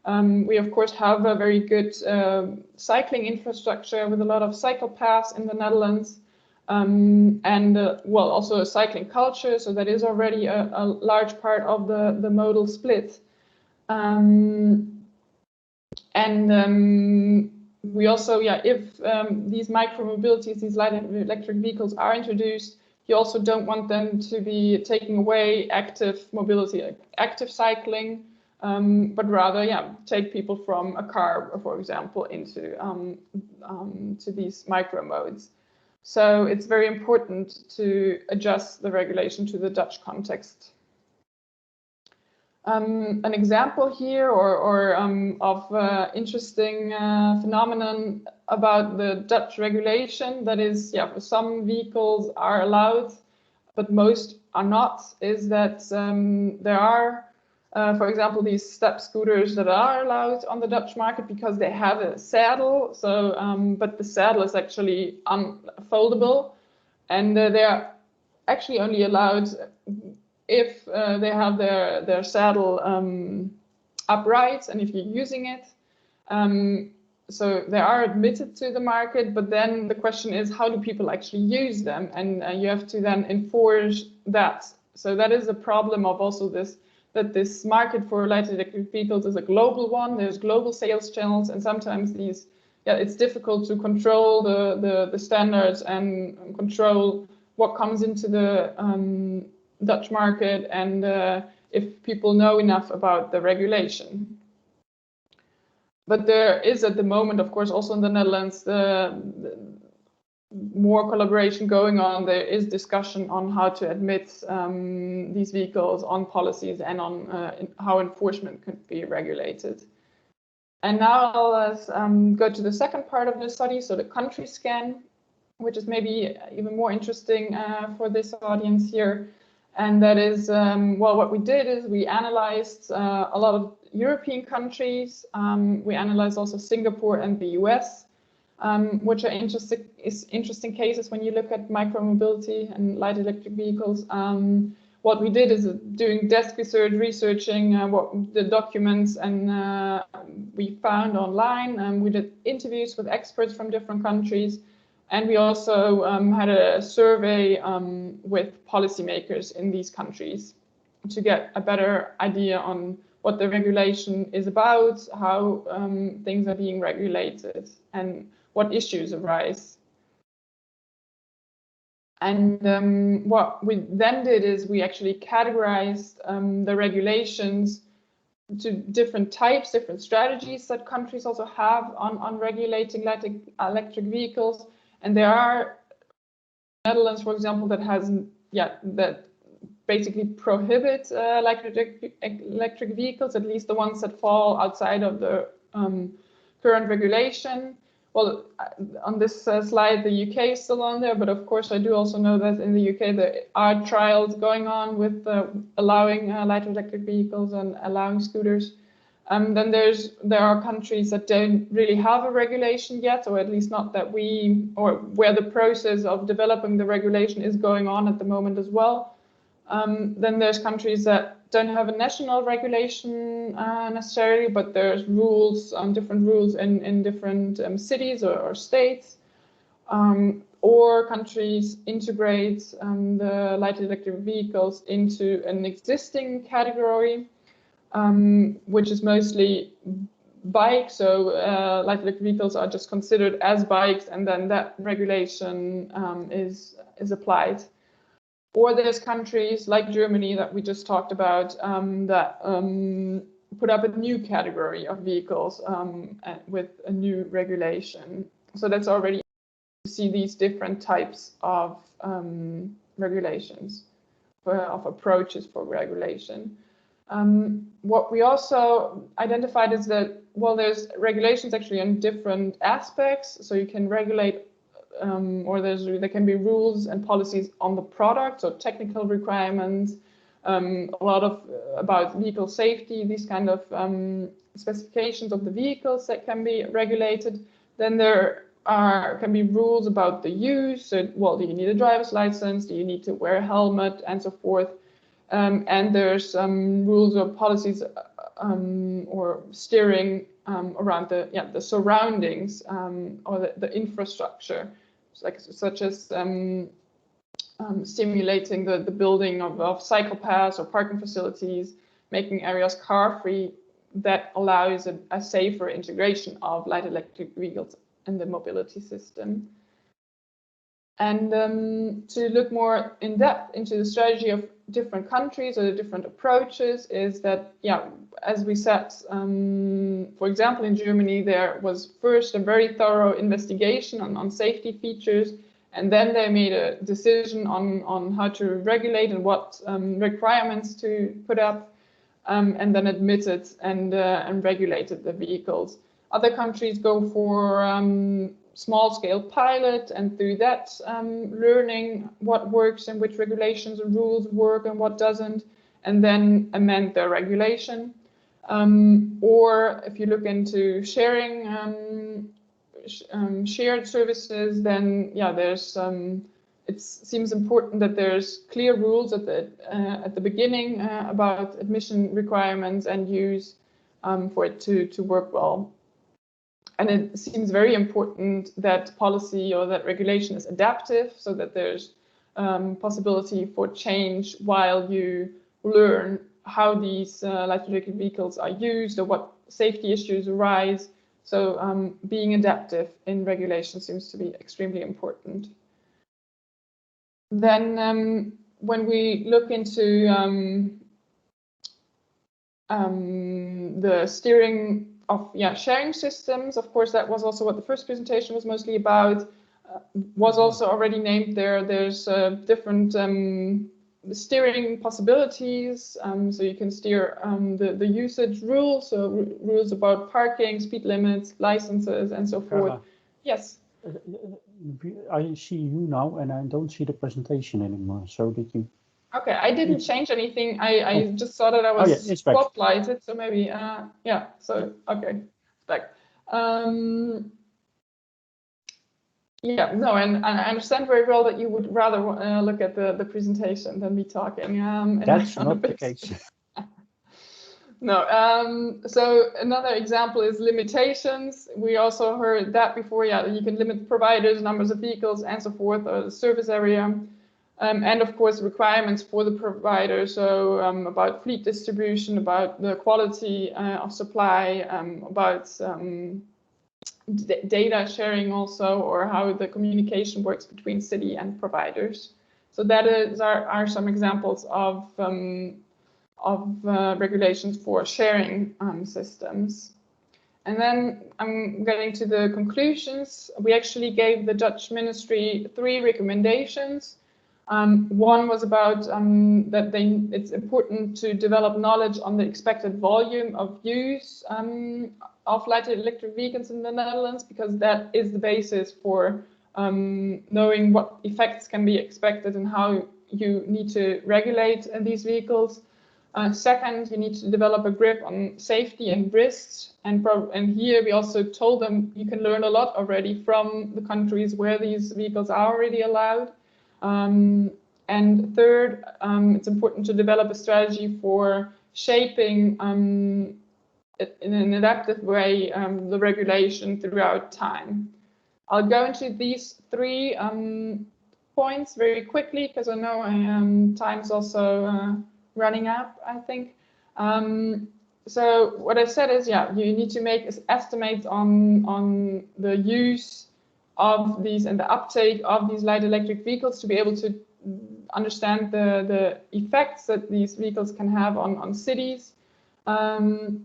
We, of course, have a very good cycling infrastructure with a lot of cycle paths in the Netherlands, and well, also a cycling culture, so that is already a large part of the modal split. We also, yeah, if these micro-mobilities, these light electric vehicles are introduced, you also don't want them to be taking away active mobility, like active cycling, but rather, yeah, take people from a car, for example, into to these micro modes. So it's very important to adjust the regulation to the Dutch context. An example here of interesting phenomenon about the Dutch regulation that is, yeah, for some vehicles are allowed, but most are not, is that there are, for example, these step scooters that are allowed on the Dutch market because they have a saddle. So, but the saddle is actually unfoldable, and they are actually only allowed if they have their saddle upright and if you're using it. So they are admitted to the market, but then the question is, how do people actually use them? And you have to then enforce that. So that is a problem of also this, that this market for light electric vehicles is a global one. There's global sales channels, and sometimes these, yeah, it's difficult to control the standards and control what comes into the Dutch market, and if people know enough about the regulation. But there is at the moment, of course, also in the Netherlands, more collaboration going on. There is discussion on how to admit these vehicles, on policies, and on how enforcement could be regulated. And now I'll go to the second part of the study, so the country scan, which is maybe even more interesting for this audience here. And that is, well, what we did is we analyzed a lot of European countries. We analyzed also Singapore and the US, which are interesting cases when you look at micromobility and light electric vehicles. What we did is doing desk research, researching what the documents and we found online. We did interviews with experts from different countries. And we also had a survey with policymakers in these countries to get a better idea on what the regulation is about, how things are being regulated, and what issues arise. And what we then did is we actually categorized the regulations to different types, different strategies that countries also have on regulating electric vehicles. And there are Netherlands, for example, that has that basically prohibit electric vehicles, at least the ones that fall outside of the current regulation. Well, on this slide, the UK is still on there, but of course I do also know that in the UK there are trials going on with allowing light electric vehicles and allowing scooters. Then there are countries that don't really have a regulation yet, or at least not that or where the process of developing the regulation is going on at the moment as well. Then there's countries that don't have a national regulation necessarily, but there's rules, different rules in different cities or states. Or countries integrate the light electric vehicles into an existing category, which is mostly bikes. So light electric vehicles are just considered as bikes, and then that regulation is applied. Or there's countries like Germany that we just talked about that put up a new category of vehicles with a new regulation. So that's already to see these different types of regulations, of approaches for regulation. What we also identified is that, well, there's regulations actually on different aspects. So you can regulate or there can be rules and policies on the product, so technical requirements, a lot of about vehicle safety, these kind of specifications of the vehicles that can be regulated. Then there can be rules about the use. So, well, do you need a driver's license? Do you need to wear a helmet, and so forth? And there's rules or policies or steering around the surroundings or the infrastructure, such as stimulating the building of cycle paths or parking facilities, making areas car-free. That allows a safer integration of light electric vehicles in the mobility system. And to look more in depth into the strategy of different countries or the different approaches is that, as we said, for example, in Germany, there was first a very thorough investigation on safety features, and then they made a decision on how to regulate and what requirements to put up, and then admitted and regulated the vehicles. Other countries go for small-scale pilot, and through that learning what works and which regulations and rules work and what doesn't, and then amend their regulation. Or if you look into sharing shared services, then there's it seems important that there's clear rules at the beginning about admission requirements and use for it to work well. And it seems very important that policy or that regulation is adaptive, so that there's possibility for change while you learn how these light electric vehicles are used or what safety issues arise. So being adaptive in regulation seems to be extremely important. Then when we look into the steering of sharing systems, of course, that was also what the first presentation was mostly about, was also already named there. There's different steering possibilities, so you can steer the usage rules, so rules about parking, speed limits, licenses, and so forth. Carla, Yes. I see you now, and I don't see the presentation anymore. So did you Okay, I didn't change anything. I just saw that I was spotlighted, so maybe yeah. So okay, back. Yeah, no, and I understand very well that you would rather look at the presentation than be talking. That's not the case. No, so another example is limitations. We also heard that before. Yeah, you can limit providers, numbers of vehicles, and so forth, or the service area, and of course requirements for the provider. So about fleet distribution, about the quality of supply, about data sharing also, or how the communication works between city and providers. So that are some examples of regulations for sharing systems. And then I'm getting to the conclusions. We actually gave the Dutch Ministry 3 recommendations. One was about that it's important to develop knowledge on the expected volume of use of light electric vehicles in the Netherlands, because that is the basis for knowing what effects can be expected and how you need to regulate these vehicles. Second, you need to develop a grip on safety and risks, and here we also told them you can learn a lot already from the countries where these vehicles are already allowed. And third, it's important to develop a strategy for shaping in an adaptive way the regulation throughout time. I'll go into these 3 points very quickly, because I know time's also running up, I think. So what I said is, yeah, you need to make estimates on the use of these and the uptake of these light electric vehicles to be able to understand the effects that these vehicles can have on cities. And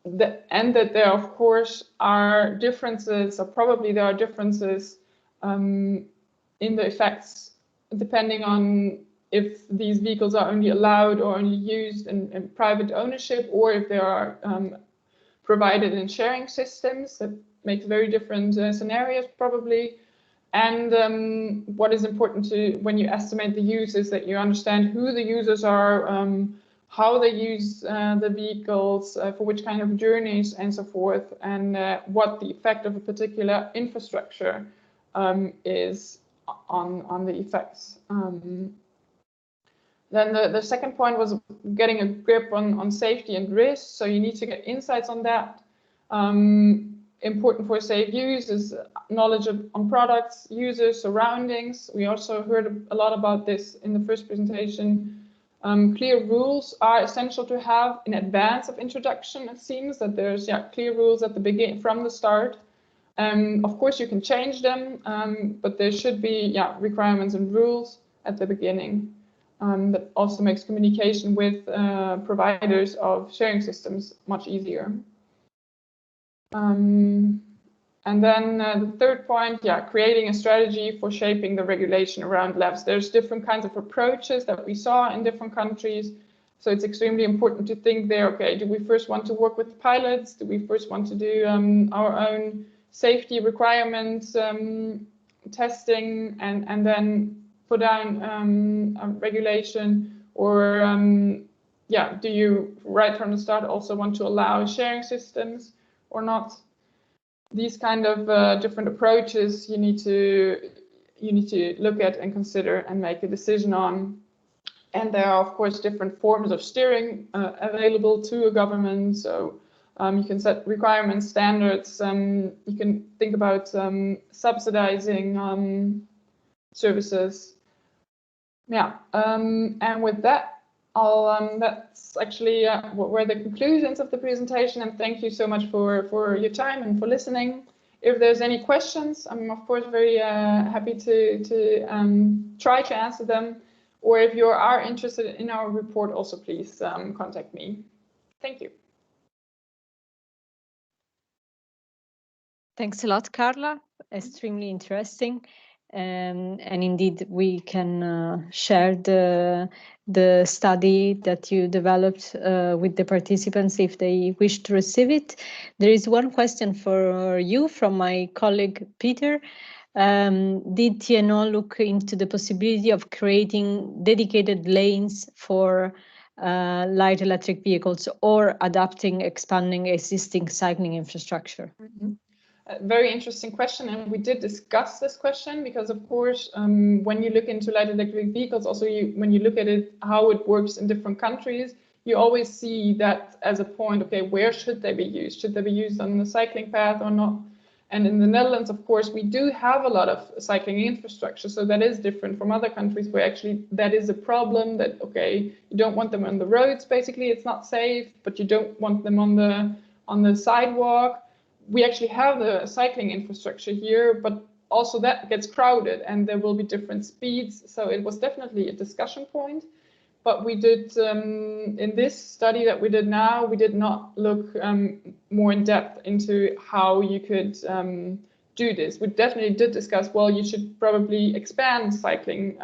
that there, of course, are differences, or probably there are differences in the effects depending on if these vehicles are only allowed or only used in private ownership, or if they are provided in sharing systems. That makes very different scenarios probably. And what is important to when you estimate the use is that you understand who the users are, how they use the vehicles, for which kind of journeys and so forth, and what the effect of a particular infrastructure is on the effects. Then the second point was getting a grip on safety and risk. So you need to get insights on that. Important for safe use is knowledge on products, users, surroundings. We also heard a lot about this in the first presentation. Clear rules are essential to have in advance of introduction. It seems that there's clear rules at the beginning from the start. Of course, you can change them, but there should be requirements and rules at the beginning. That also makes communication with providers of sharing systems much easier. And then the third point, creating a strategy for shaping the regulation around LEVs. There's different kinds of approaches that we saw in different countries. So it's extremely important to think there, okay, do we first want to work with pilots? Do we first want to do our own safety requirements testing and then put down a regulation, or do you right from the start also want to allow sharing systems or not? These kind of different approaches you need to look at and consider and make a decision on. And there are of course different forms of steering available to a government. So you can set requirements, standards. You can think about subsidizing services. And with that, that's actually were the conclusions of the presentation. And thank you so much for your time and for listening. If there's any questions, I'm of course very happy to try to answer them. Or if you are interested in our report, also please contact me. Thank you. Thanks a lot, Carla. Extremely interesting. And indeed, we can share the study that you developed with the participants if they wish to receive it. There is one question for you from my colleague, Peter. did TNO look into the possibility of creating dedicated lanes for light electric vehicles or expanding existing cycling infrastructure? Mm-hmm. A very interesting question, and we did discuss this question because, of course, when you look into light electric vehicles, also when you look at it, how it works in different countries, you always see that as a point, okay, where should they be used? Should they be used on the cycling path or not? And in the Netherlands, of course, we do have a lot of cycling infrastructure, so that is different from other countries where actually that is a problem that, okay, you don't want them on the roads, basically, it's not safe, but you don't want them on the sidewalk. We actually have the cycling infrastructure here, but also that gets crowded and there will be different speeds. So it was definitely a discussion point. But we did, in this study that we did now, we did not look more in depth into how you could do this. We definitely did discuss, well, you should probably expand cycling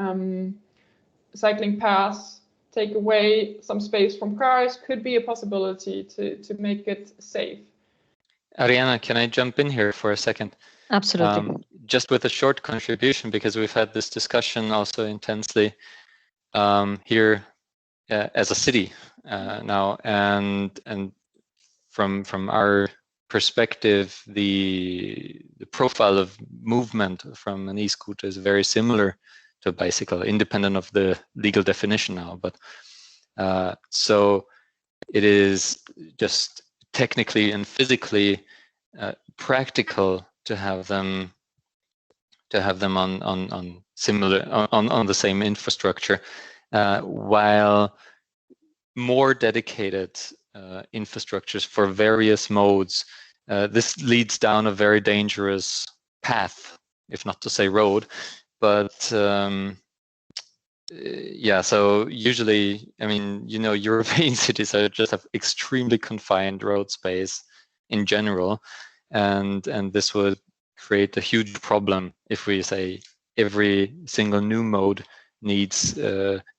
paths, take away some space from cars, could be a possibility to make it safe. Ariana, can I jump in here for a second? Absolutely. Just with a short contribution, because we've had this discussion also intensely here as a city now, and from our perspective, the profile of movement from an e-scooter is very similar to a bicycle, independent of the legal definition now. But so it is just technically and physically practical to have them on similar on the same infrastructure, while more dedicated infrastructures for various modes. This leads down a very dangerous path, if not to say road, but yeah, so usually, I mean, you know, European cities just have extremely confined road space in general, and this would create a huge problem if we say every single new mode needs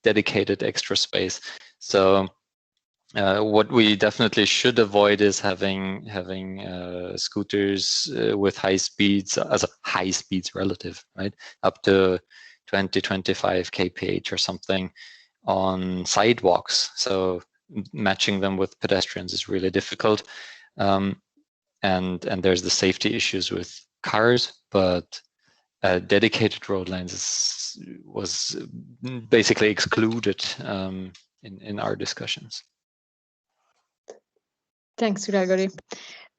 dedicated extra space. So what we definitely should avoid is having scooters with high speeds, as a high speeds relative, right, up to 20-25 kph or something on sidewalks. So matching them with pedestrians is really difficult, and there's the safety issues with cars, but dedicated road lines was basically excluded in our discussions. Thanks, Gregory.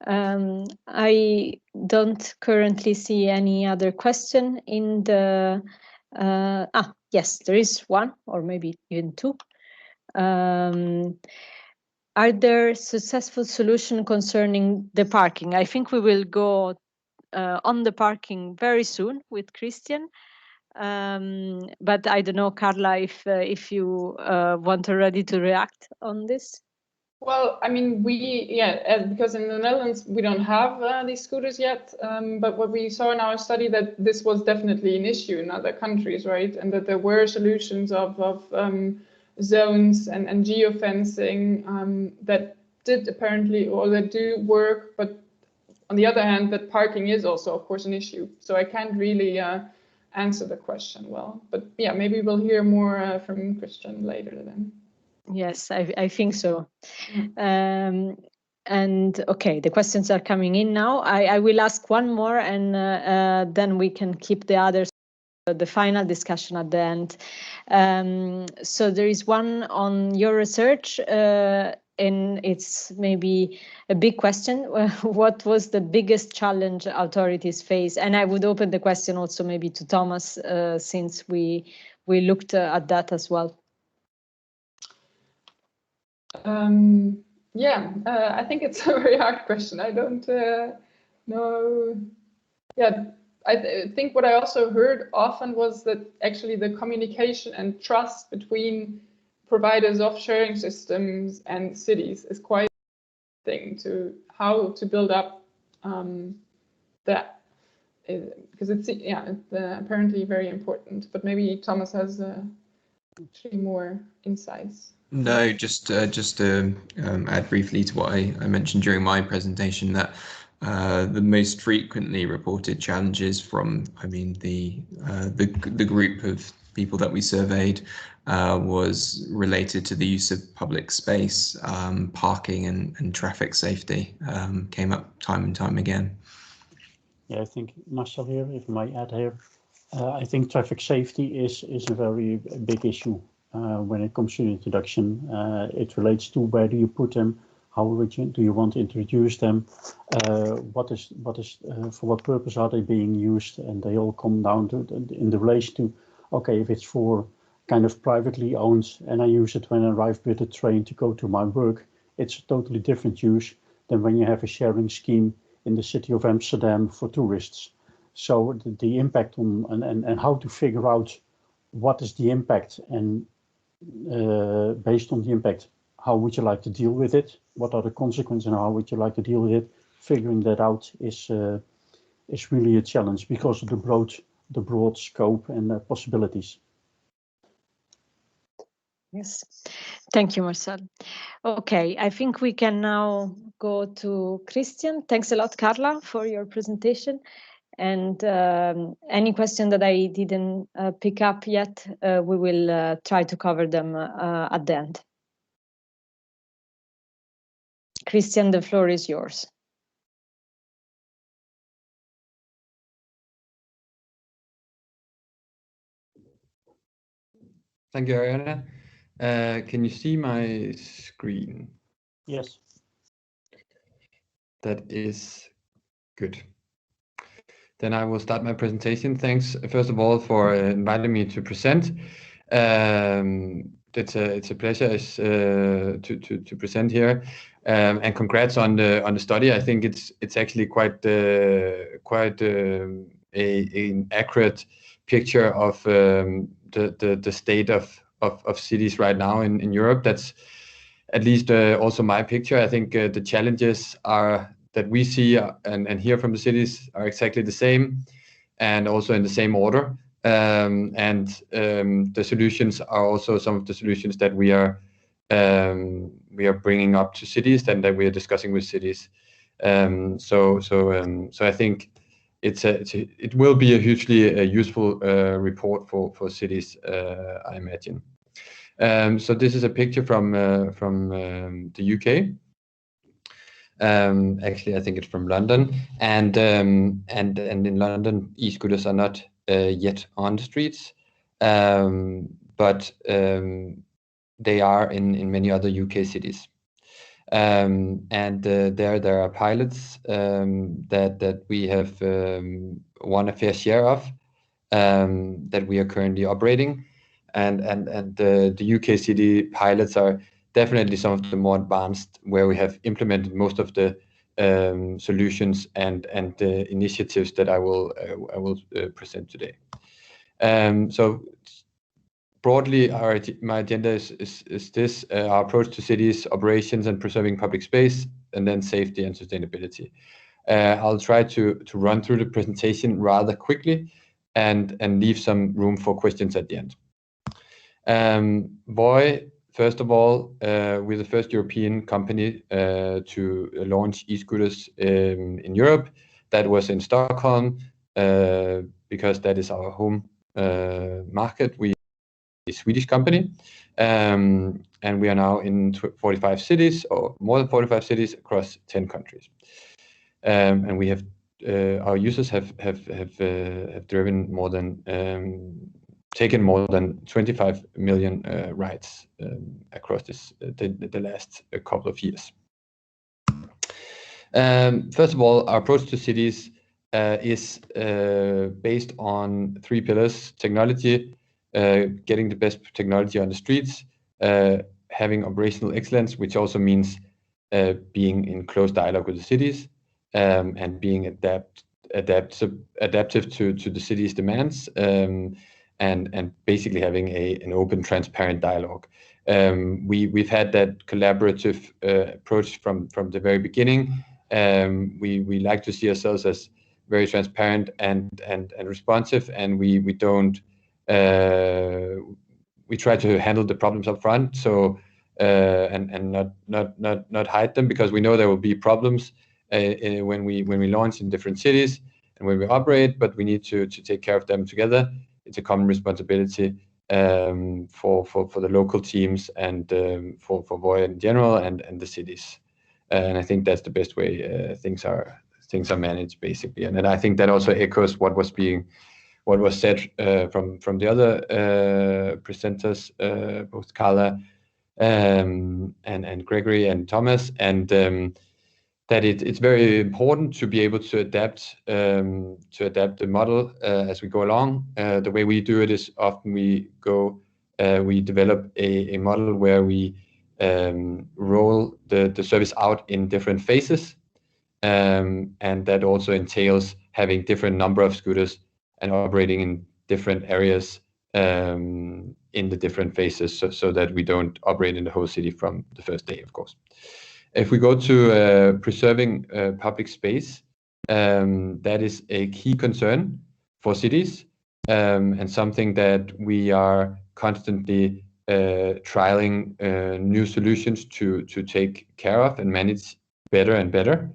I don't currently see any other question in the yes, there is one, or maybe even two. Are there successful solutions concerning the parking? I think we will go on the parking very soon with Christian. But I don't know, Carla, if you want already to react on this. Well, I mean, because in the Netherlands we don't have these scooters yet, but what we saw in our study that this was definitely an issue in other countries, right? And that there were solutions of zones and geofencing that did apparently, or that do work, but on the other hand, that parking is also, of course, an issue. So I can't really answer the question well, but yeah, maybe we'll hear more from Christian later then. Yes, I think so. And okay, the questions are coming in now. I will ask one more, and then we can keep the others, the final discussion at the end. So there is one on your research, and it's maybe a big question. What was the biggest challenge authorities face? And I would open the question also maybe to Thomas, since we looked at that as well. I think it's a very hard question. I don't know. Yeah, I think what I also heard often was that actually the communication and trust between providers of sharing systems and cities is quite a thing to how to build up that, because it's apparently very important. But maybe Thomas has 3 more insights. No, just to add briefly to what I mentioned during my presentation, that The most frequently reported challenges from, I mean, the group of people that we surveyed was related to the use of public space, parking and traffic safety came up time and time again. Yeah, I think Marcel here, if I might add here, I think traffic safety is a very big issue when it comes to introduction. It relates to where do you put them, how do you want to introduce them, what is for what purpose are they being used, and they all come down to in the relation to, okay, if it's for kind of privately owned and I use it when I arrive with a train to go to my work, it's a totally different use than when you have a sharing scheme in the city of Amsterdam for tourists. So the impact on and how to figure out what is the impact, and based on the impact, how would you like to deal with it? What are the consequences and how would you like to deal with it? Figuring that out is really a challenge because of the broad scope and possibilities. Yes, thank you, Marcel. Okay, I think we can now go to Christian. Thanks a lot, Carla, for your presentation. And any question that I didn't pick up yet, we will try to cover them at the end. Christian, the floor is yours. Thank you, Ariana. Can you see my screen? Yes. That is good. Then I will start my presentation. Thanks, first of all, for inviting me to present. It's a pleasure to present here, and congrats on the study. I think it's actually quite an accurate picture of the state of cities right now in Europe. That's at least also my picture. I think the challenges are that we see and hear from the cities are exactly the same, and also in the same order. The solutions are also some of the solutions that we are bringing up to cities and that we are discussing with cities. So I think it will be a hugely useful report for cities, I imagine. So this is a picture from the UK. Actually, I think it's from London, and in London, e-scooters are not yet on the streets, but they are in many other UK cities. There are pilots that we have won a fair share of, that we are currently operating, and the UK city pilots are definitely some of the more advanced, where we have implemented most of the solutions and the initiatives that I will present today. So broadly, my agenda is this: our approach to cities, operations, and preserving public space, and then safety and sustainability. I'll try to run through the presentation rather quickly and leave some room for questions at the end. VOI, first of all, we're the first European company to launch e-scooters in Europe. That was in Stockholm, because that is our home market. We are a Swedish company, and we are now in 45 cities, or more than 45 cities across 10 countries. And we have our users have driven more than taken more than 25 million rides across the last couple of years. First of all, our approach to cities is based on 3 pillars: technology, getting the best technology on the streets, having operational excellence, which also means being in close dialogue with the cities, and being adaptive to the city's demands, and basically having an open, transparent dialogue. We've had that collaborative approach from the very beginning. We like to see ourselves as very transparent and responsive, and we don't we try to handle the problems up front, so and not hide them, because we know there will be problems, when we launch in different cities and when we operate, but we need to take care of them together. It's a common responsibility for the local teams and for VOI in general and the cities. And I think that's the best way things are managed, basically. And then I think that also echoes what was said from the other presenters, both Carla and Gregory and Thomas, and that it's very important to be able to adapt the model as we go along. The way we do it is often we develop a model where we roll the service out in different phases, and that also entails having different number of scooters and operating in different areas in the different phases, so that we don't operate in the whole city from the first day, of course. If we go to preserving public space, that is a key concern for cities, and something that we are constantly trialing new solutions to take care of and manage better and better.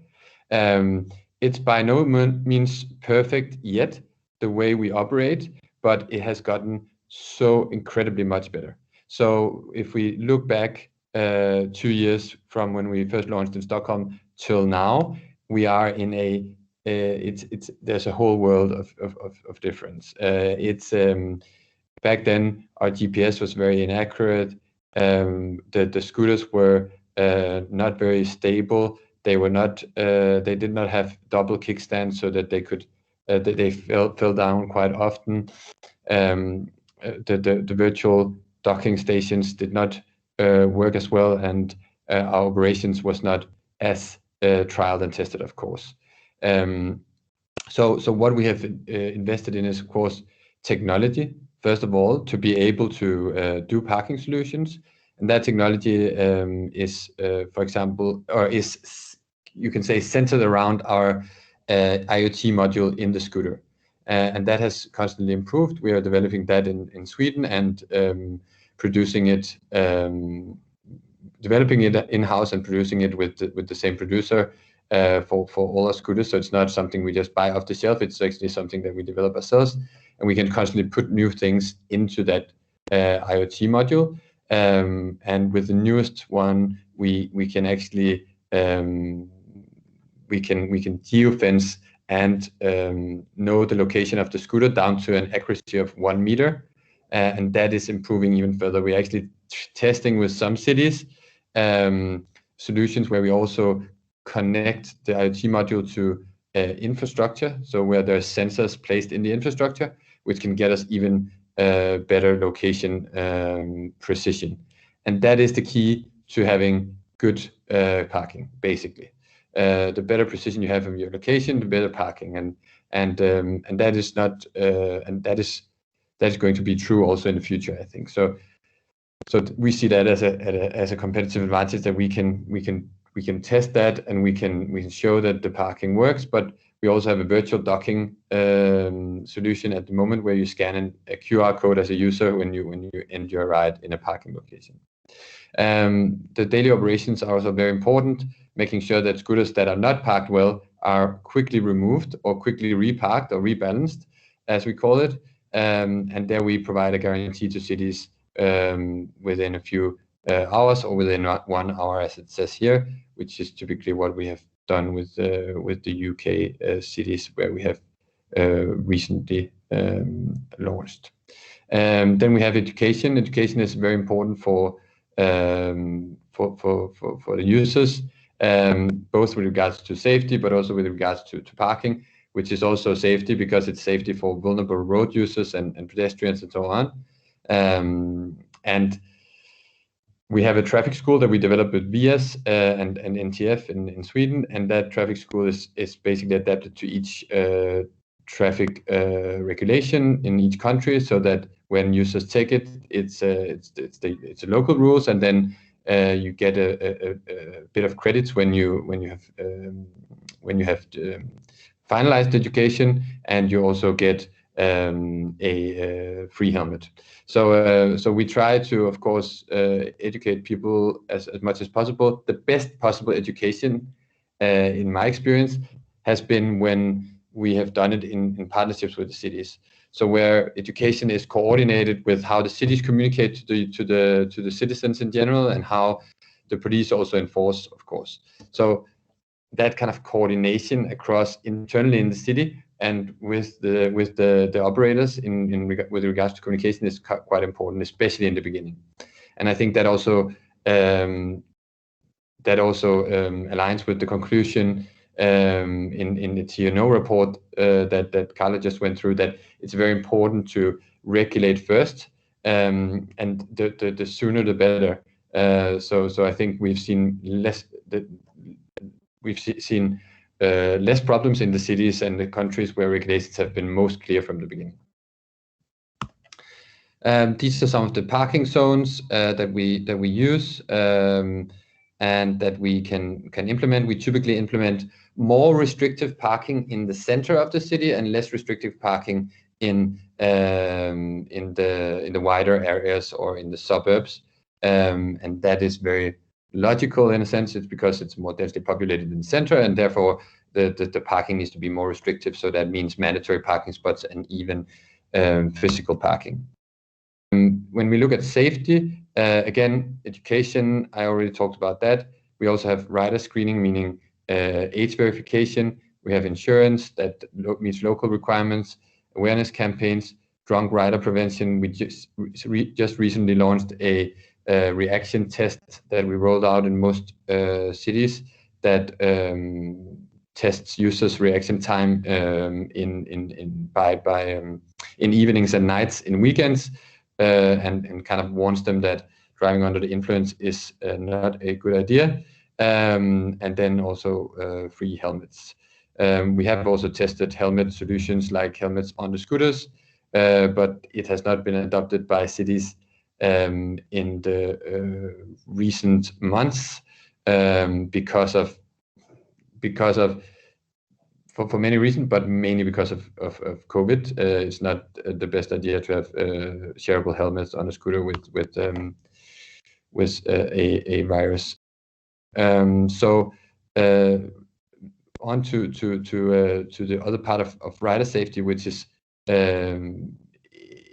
It's by no means perfect yet, the way we operate, but it has gotten so incredibly much better. So if we look back 2 years from when we first launched in Stockholm till now, we are in there's a whole world of difference. Back then our GPS was very inaccurate. The scooters were not very stable. They did not have double kickstands, so that they fell down quite often. The virtual docking stations did not work as well, and our operations was not as trialed and tested, of course. So what we have invested in is, of course, technology, first of all, to be able to do parking solutions. And that technology is, for example, or is, you can say, centered around our IoT module in the scooter. And that has constantly improved. We are developing that in Sweden and developing it in-house and producing it with the same producer for all our scooters. So it's not something we just buy off the shelf. It's actually something that we develop ourselves, and we can constantly put new things into that IoT module. And with the newest one, we can actually we can geofence and know the location of the scooter down to an accuracy of 1 meter, and that is improving even further. We're actually testing with some cities solutions where we also connect the IoT module to infrastructure, so where there are sensors placed in the infrastructure, which can get us even better location precision. And that is the key to having good parking, basically. The better precision you have of your location, the better parking, and that is not that is going to be true also in the future, I think. So we see that as a competitive advantage, that we can test that, and we can show that the parking works. But we also have a virtual docking solution at the moment, where you scan a QR code as a user when you end your ride in a parking location. The daily operations are also very important, making sure that scooters that are not parked well are quickly removed or quickly reparked or rebalanced, as we call it. And there we provide a guarantee to cities within a few hours or within 1 hour, as it says here, which is typically what we have done with the UK cities where we have recently launched. Then we have education. Education is very important for the users, both with regards to safety, but also with regards to parking, which is also safety because it's safety for vulnerable road users and pedestrians and so on. And we have a traffic school that we developed with VIAS and NTF in Sweden, and that traffic school is basically adapted to each traffic regulation in each country, so that when users take it, it's the local rules, and then you get a bit of credits when you have finalized education, and you also get a free helmet. So we try to, of course, educate people as much as possible. The best possible education in my experience, has been when we have done it in partnerships with the cities. So where education is coordinated with how the cities communicate to the citizens in general, and how the police also enforce, of course. So that kind of coordination across internally in the city and with the operators with regards to communication is quite important, especially in the beginning. And I think that also aligns with the conclusion in the TNO report that Carla just went through, that it's very important to regulate first, and the sooner the better. So I think we've seen less problems in the cities and the countries where regulations have been most clear from the beginning. These are some of the parking zones that we use and that we can implement. We typically implement more restrictive parking in the center of the city and less restrictive parking in the wider areas or in the suburbs, and that is very logical in a sense. It's because it's more densely populated in the center, and therefore the parking needs to be more restrictive. So that means mandatory parking spots and even physical parking. When we look at safety, again, education, I already talked about that. We also have rider screening, meaning age verification. We have insurance that meets local requirements, awareness campaigns, drunk rider prevention. We just recently launched a reaction test that we rolled out in most cities that tests users' reaction time in evenings and nights, in weekends, and kind of warns them that driving under the influence is not a good idea. And then also free helmets. We have also tested helmet solutions like helmets on the scooters, but it has not been adopted by cities in the recent months because of for many reasons, but mainly because of COVID. It's not the best idea to have shareable helmets on a scooter with a virus. So on to the other part of rider safety, which is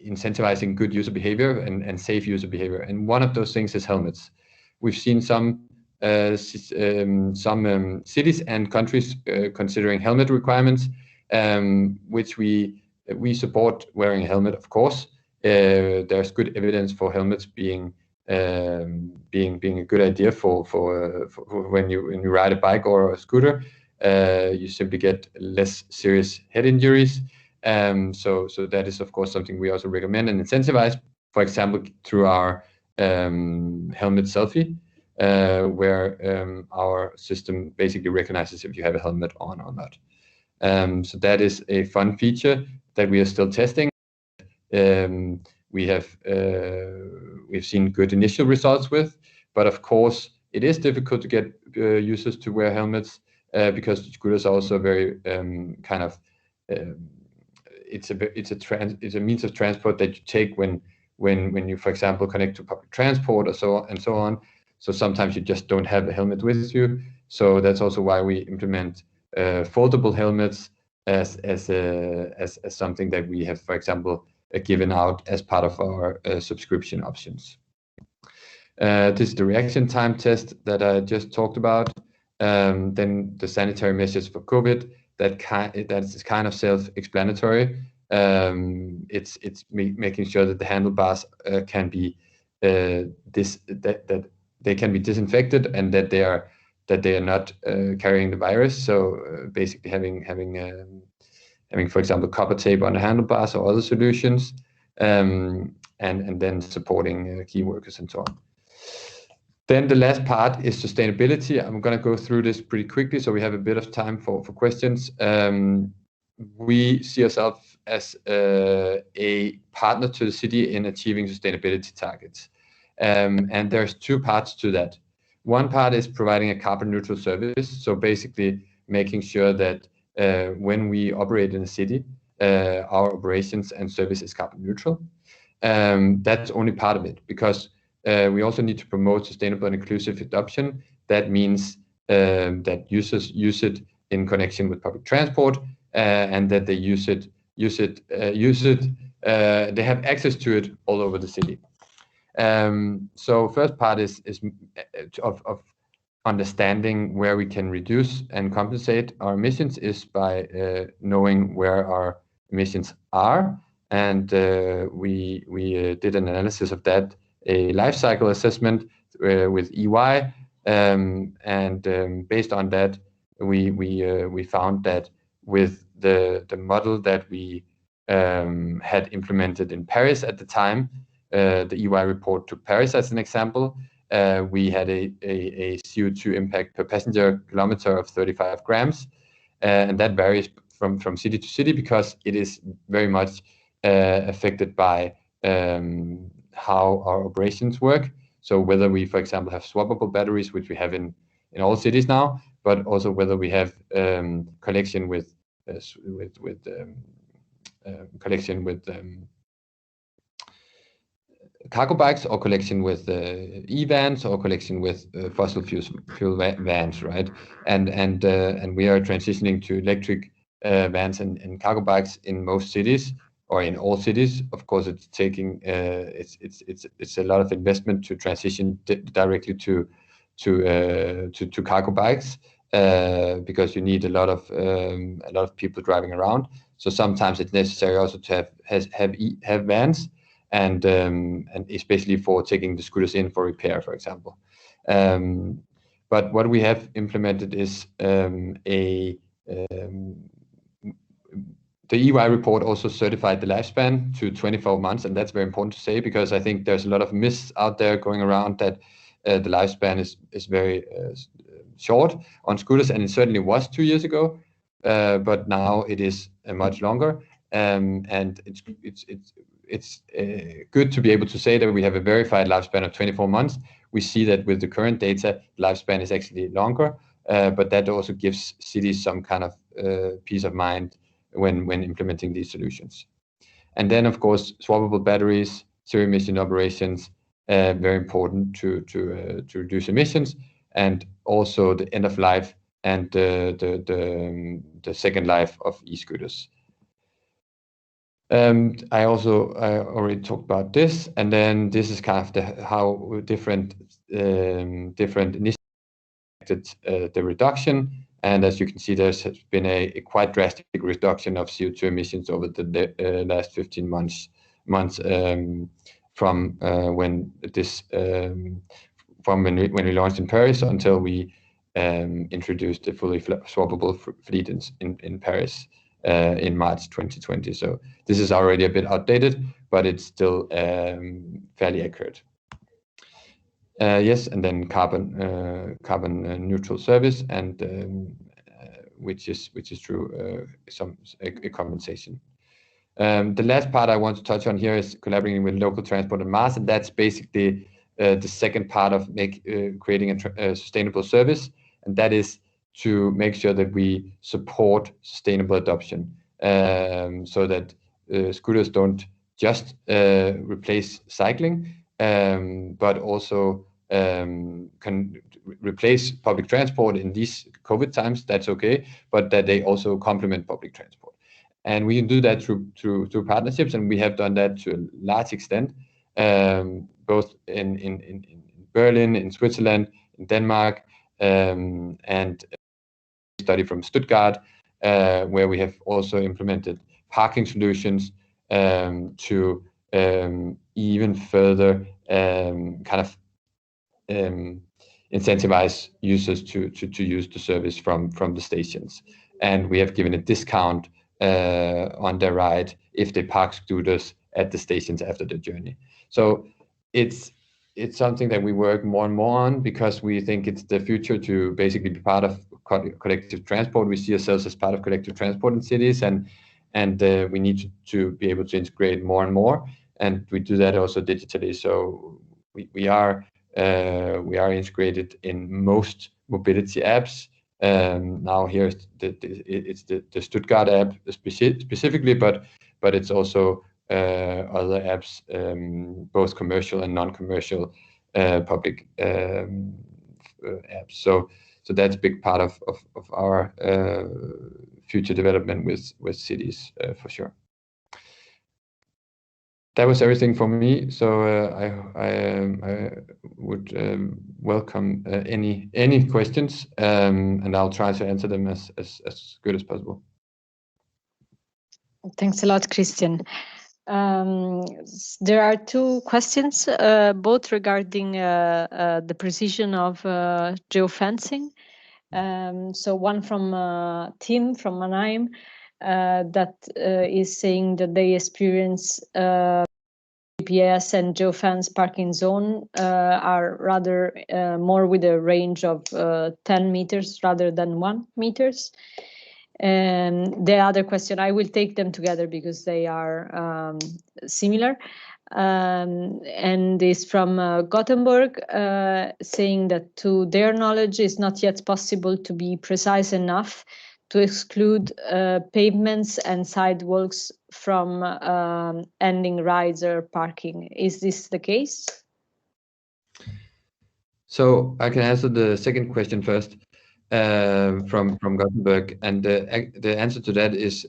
incentivizing good user behavior and safe user behavior. And one of those things is helmets. We've seen some cities and countries considering helmet requirements, which we support wearing a helmet, of course. There's good evidence for helmets being a good idea for when you ride a bike or a scooter. You simply get less serious head injuries. So that is, of course, something we also recommend and incentivize, for example, through our helmet selfie, where our system basically recognizes if you have a helmet on or not. So that is a fun feature that we are still testing. We've seen good initial results with, but of course it is difficult to get users to wear helmets because scooters are also very it's a means of transport that you take when you, for example, connect to public transport or so on. So sometimes you just don't have a helmet with you. So that's also why we implement foldable helmets as something that we have, for example, given out as part of our subscription options. This is the reaction time test that I just talked about. Then the sanitary measures for COVID, that is kind of self-explanatory. It's making sure that the handlebars can be that they can be disinfected and that they are not carrying the virus. So basically having for example copper tape on the handlebars or other solutions, and then supporting key workers and so on. Then the last part is sustainability. I'm going to go through this pretty quickly so we have a bit of time for questions. We see ourselves as a partner to the city in achieving sustainability targets. And there's two parts to that. One part is providing a carbon neutral service. So basically making sure that when we operate in a city, our operations and service is carbon neutral. That's only part of it, because we also need to promote sustainable and inclusive adoption. That means that users use it in connection with public transport, and that they they have access to it all over the city. So first part is of understanding where we can reduce and compensate our emissions is by knowing where our emissions are, and we did an analysis of that, a life cycle assessment with EY, and based on that, we found that with the model that we had implemented in Paris at the time, the EY report took Paris as an example. We had a CO2 impact per passenger kilometer of 35 grams, and that varies from city to city because it is very much affected by how our operations work. So whether we, for example, have swappable batteries, which we have in all cities now, but also whether we have collection with cargo bikes, or collection with e-vans, or collection with fossil fuel vans, right? And we are transitioning to electric vans and cargo bikes in most cities, or in all cities. Of course, it's taking it's a lot of investment to transition directly to cargo bikes, because you need a lot of people driving around. So sometimes it's necessary also to have vans, and especially for taking the scooters in for repair, for example. But what we have implemented is the EY report also certified the lifespan to 24 months, and that's very important to say, because I think there's a lot of myths out there going around that the lifespan is very short on scooters, and it certainly was 2 years ago, but now it is much longer, and it's good to be able to say that we have a verified lifespan of 24 months. We see that with the current data, lifespan is actually longer, but that also gives cities some kind of peace of mind when implementing these solutions. And then, of course, swappable batteries, zero emission operations, very important to reduce emissions, and also the end of life and the second life of e-scooters. I already talked about this, and then this is kind of how different initiatives affected the reduction. And as you can see, there's been a quite drastic reduction of CO2 emissions over the last 15 months from when we launched in Paris until we introduced the fully swappable fleet in Paris in March 2020. So this is already a bit outdated, but it's still fairly accurate. Yes, and then carbon neutral service, and which is through a compensation. The last part I want to touch on here is collaborating with local transport and mass, and that's basically the second part of creating a sustainable service, and that is to make sure that we support sustainable adoption, so that scooters don't just replace cycling, but also can replace public transport in these COVID times. That's okay, but that they also complement public transport. And we can do that through partnerships, and we have done that to a large extent, both in Berlin, in Switzerland, in Denmark, and a study from Stuttgart, where we have also implemented parking solutions to even further kind of incentivize users to use the service from the stations. And we have given a discount on their ride if they park scooters at the stations after the journey. So it's something that we work more and more on, because we think it's the future to basically be part of collective transport. We see ourselves as part of collective transport in cities, and we need to be able to integrate more and more, and we do that also digitally. So we are integrated in most mobility apps. Now here it's the Stuttgart app specifically, but it's also other apps, both commercial and non-commercial public apps. So that's a big part of our future development with cities for sure. That was everything for me. So I would welcome any questions, and I'll try to answer them as good as possible. Thanks a lot, Christian. There are two questions, both regarding the precision of geofencing. So one from Tim from Mannheim that is saying that they experience GPS and geofence parking zone are rather more with a range of 10 meters rather than 1 meters. And the other question, I will take them together because they are similar. And is from Gothenburg, saying that to their knowledge, it's not yet possible to be precise enough to exclude pavements and sidewalks from ending rides or parking. Is this the case? So I can answer the second question first. From Gothenburg, and the answer to that is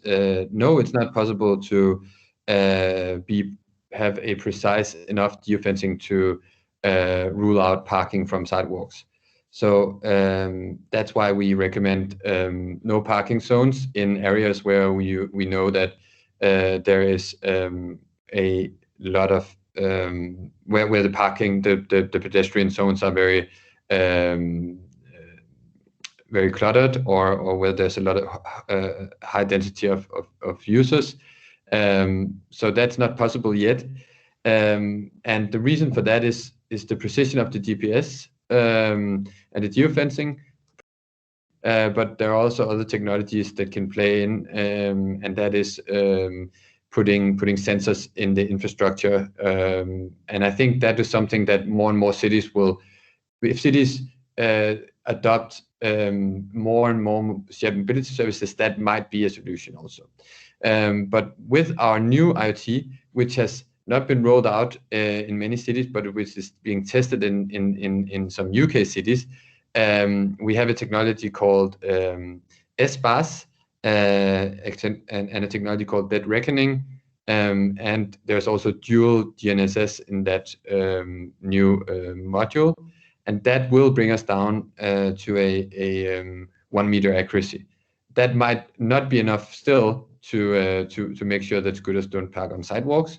no, it's not possible to have a precise enough geofencing to rule out parking from sidewalks. So that's why we recommend no parking zones in areas where we know that there is a lot of where the parking, the pedestrian zones are very very cluttered, or where there's a lot of high density of users. So that's not possible yet. And the reason for that is the precision of the GPS and the geofencing. But there are also other technologies that can play in, and that is putting sensors in the infrastructure. And I think that is something that more and more cities will, if cities adopt more and more shared mobility services, that might be a solution also. But with our new IoT, which has not been rolled out in many cities, but which is being tested in some UK cities, we have a technology called SBAS and a technology called bed reckoning. And there's also dual GNSS in that new module. And that will bring us down to a 1 meter accuracy. That might not be enough still to make sure that scooters don't park on sidewalks,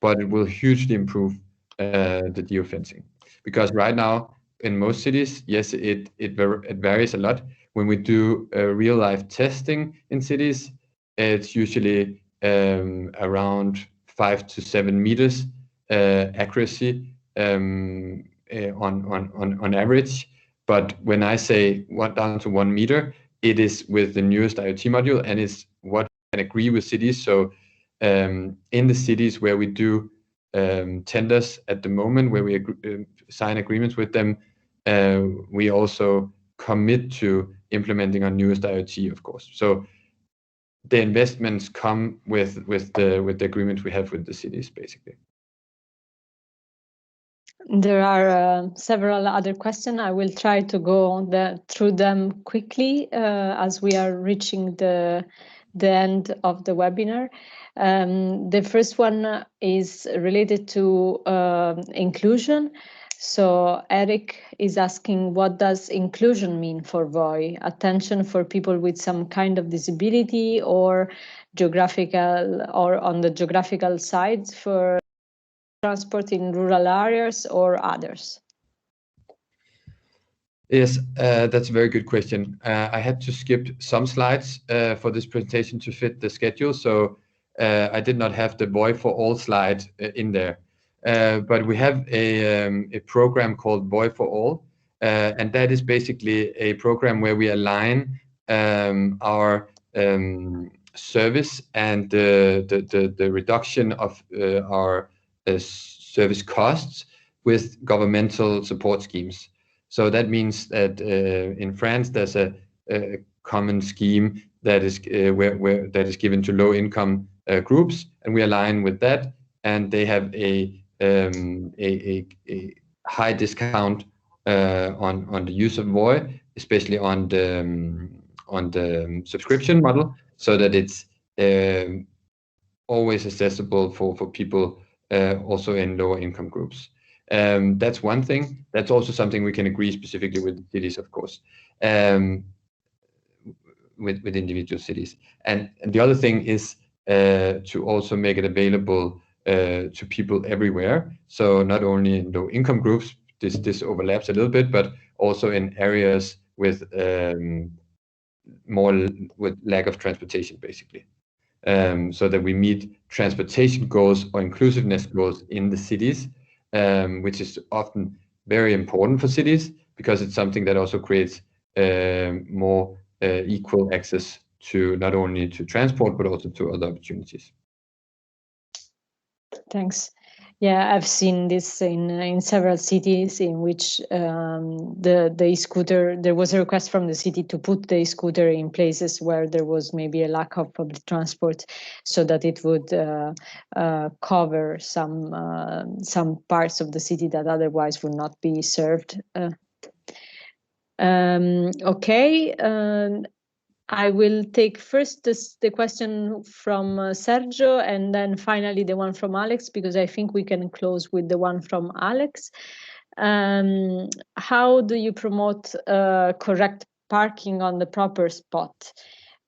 but it will hugely improve the geofencing. Because right now in most cities, yes, it varies a lot. When we do real life testing in cities, it's usually around 5 to 7 meters accuracy. On average, but when I say down to 1 meter, it is with the newest IoT module, and it's what can agree with cities. So in the cities where we do tenders at the moment, where we sign agreements with them, we also commit to implementing our newest IoT, of course. So the investments come with the agreement we have with the cities, basically. There are several other questions. I will try to go through them quickly as we are reaching the end of the webinar. The first one is related to inclusion. So Eric is asking, what does inclusion mean for VOI? Attention for people with some kind of disability, or geographical, or on the geographical side for transport in rural areas or others? Yes, that's a very good question. I had to skip some slides for this presentation to fit the schedule, so I did not have the VOI for all slide in there. But we have a program called VOI for all, and that is basically a program where we align our service and the reduction of our service costs with governmental support schemes. So that means that in France there's a common scheme that is where that is given to low-income groups, and we align with that, and they have a high discount on the use of VOI especially on the subscription model, so that it's always accessible for people also in lower income groups. That's one thing. That's also something we can agree specifically with the cities, of course, with individual cities. And the other thing is to also make it available to people everywhere. So not only in low income groups, this overlaps a little bit, but also in areas with lack of transportation, basically. So that we meet transportation goals or inclusiveness goals in the cities, which is often very important for cities because it's something that also creates more equal access to not only to transport but also to other opportunities. Thanks. Yeah, I've seen this in several cities in which the e-scooter, there was a request from the city to put the e-scooter in places where there was maybe a lack of public transport, so that it would cover some parts of the city that otherwise would not be served. Okay. I will take first the question from Sergio, and then finally the one from Alex, because I think we can close with the one from Alex. How do you promote correct parking on the proper spot?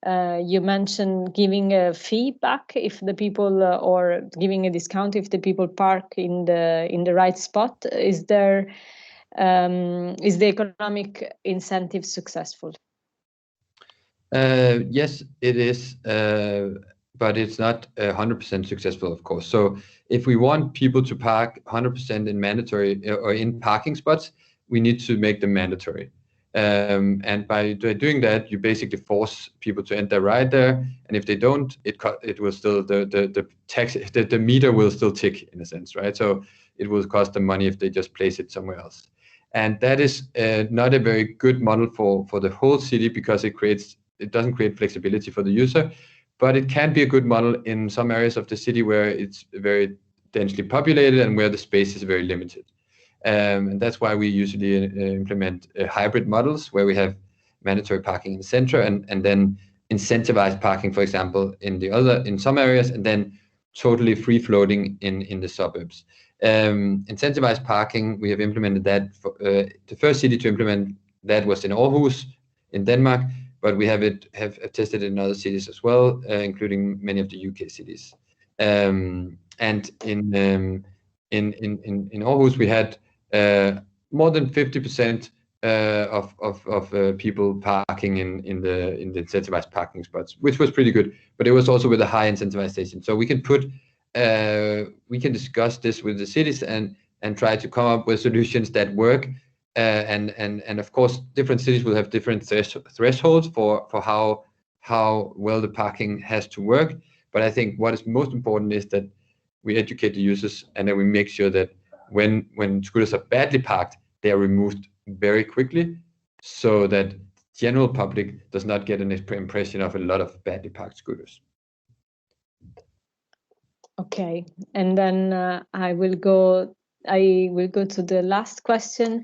You mentioned giving a feedback if the people, or giving a discount if the people park in the right spot. Is the economic incentive successful? Yes, it is, but it's not 100% successful, of course. So if we want people to park 100% in mandatory or in parking spots, we need to make them mandatory. And by doing that, you basically force people to enter right there. And if they don't, it will still the meter will still tick in a sense, right? So it will cost them money if they just place it somewhere else. And that is not a very good model for the whole city, because it doesn't create flexibility for the user, but it can be a good model in some areas of the city where it's very densely populated and where the space is very limited. And that's why we usually implement hybrid models where we have mandatory parking in the center and then incentivized parking, for example, in some areas, and then totally free floating in the suburbs. Incentivized parking, we have implemented that. The first city to implement that was in Aarhus in Denmark, but we have tested it in other cities as well, including many of the UK cities. And in Aarhus, we had more than 50% of people parking in the incentivized parking spots, which was pretty good. But it was also with a high incentivization. So we can discuss this with the cities and try to come up with solutions that work. And of course, different cities will have different thresholds for how well the parking has to work. But I think what is most important is that we educate the users, and that we make sure that when scooters are badly parked, they are removed very quickly, so that general public does not get an impression of a lot of badly parked scooters. Okay, and then I will go to the last question.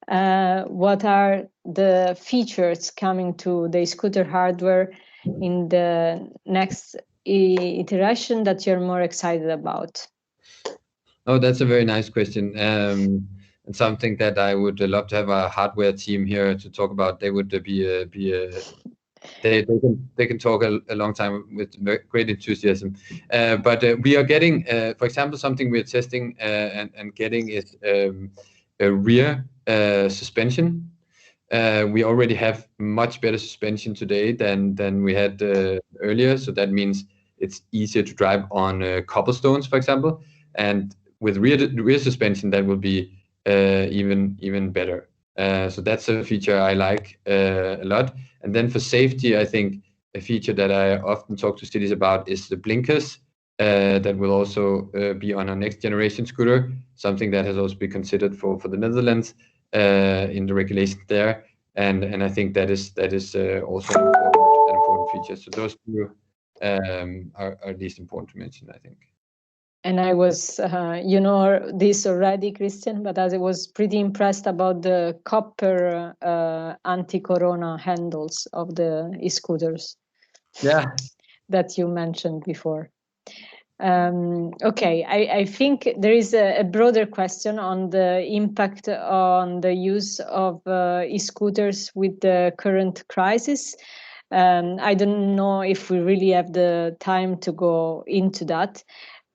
What are the features coming to the scooter hardware in the next iteration that you're more excited about? Oh, that's a very nice question, and something that I would love to have a hardware team here to talk about. They would they can talk a long time with great enthusiasm. But we are getting, for example, something we're testing and getting is a rear suspension. We already have much better suspension today than we had earlier. So that means it's easier to drive on cobblestones, for example. And with rear suspension, that will be even better. So that's a feature I like a lot. And then for safety, I think a feature that I often talk to cities about is the blinkers that will also be on our next generation scooter, something that has also been considered for the Netherlands in the regulation there. And I think that is also an important feature. So those two are least important to mention, I think. And I was, you know this already, Christian, but I was pretty impressed about the copper anti-corona handles of the e-scooters. Yeah. That you mentioned before. Okay, I think there is a broader question on the impact on the use of e-scooters with the current crisis. I don't know if we really have the time to go into that.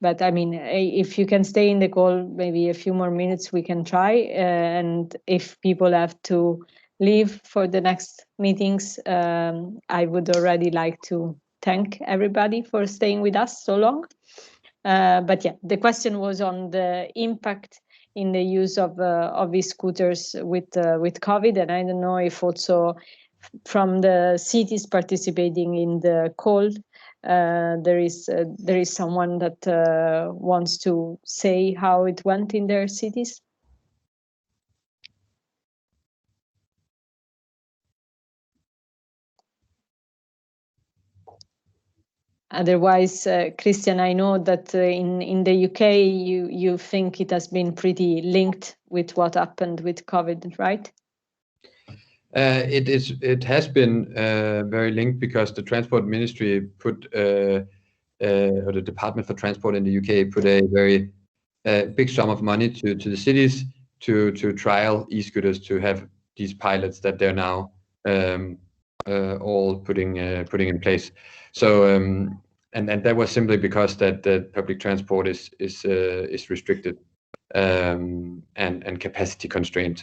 But I mean, if you can stay in the call, maybe a few more minutes, we can try. And if people have to leave for the next meetings, I would already like to thank everybody for staying with us so long. But yeah, the question was on the impact in the use of e-scooters with COVID, and I don't know if also from the cities participating in the call, there is someone that wants to say how it went in their cities. Otherwise, Christian, I know that in the UK, you think it has been pretty linked with what happened with COVID, right? It has been very linked because the Transport Ministry put, or the Department for Transport in the UK put a very big sum of money to the cities to trial e-scooters, to have these pilots that they're now all putting in place. So and that was simply because that the public transport is restricted and capacity constrained.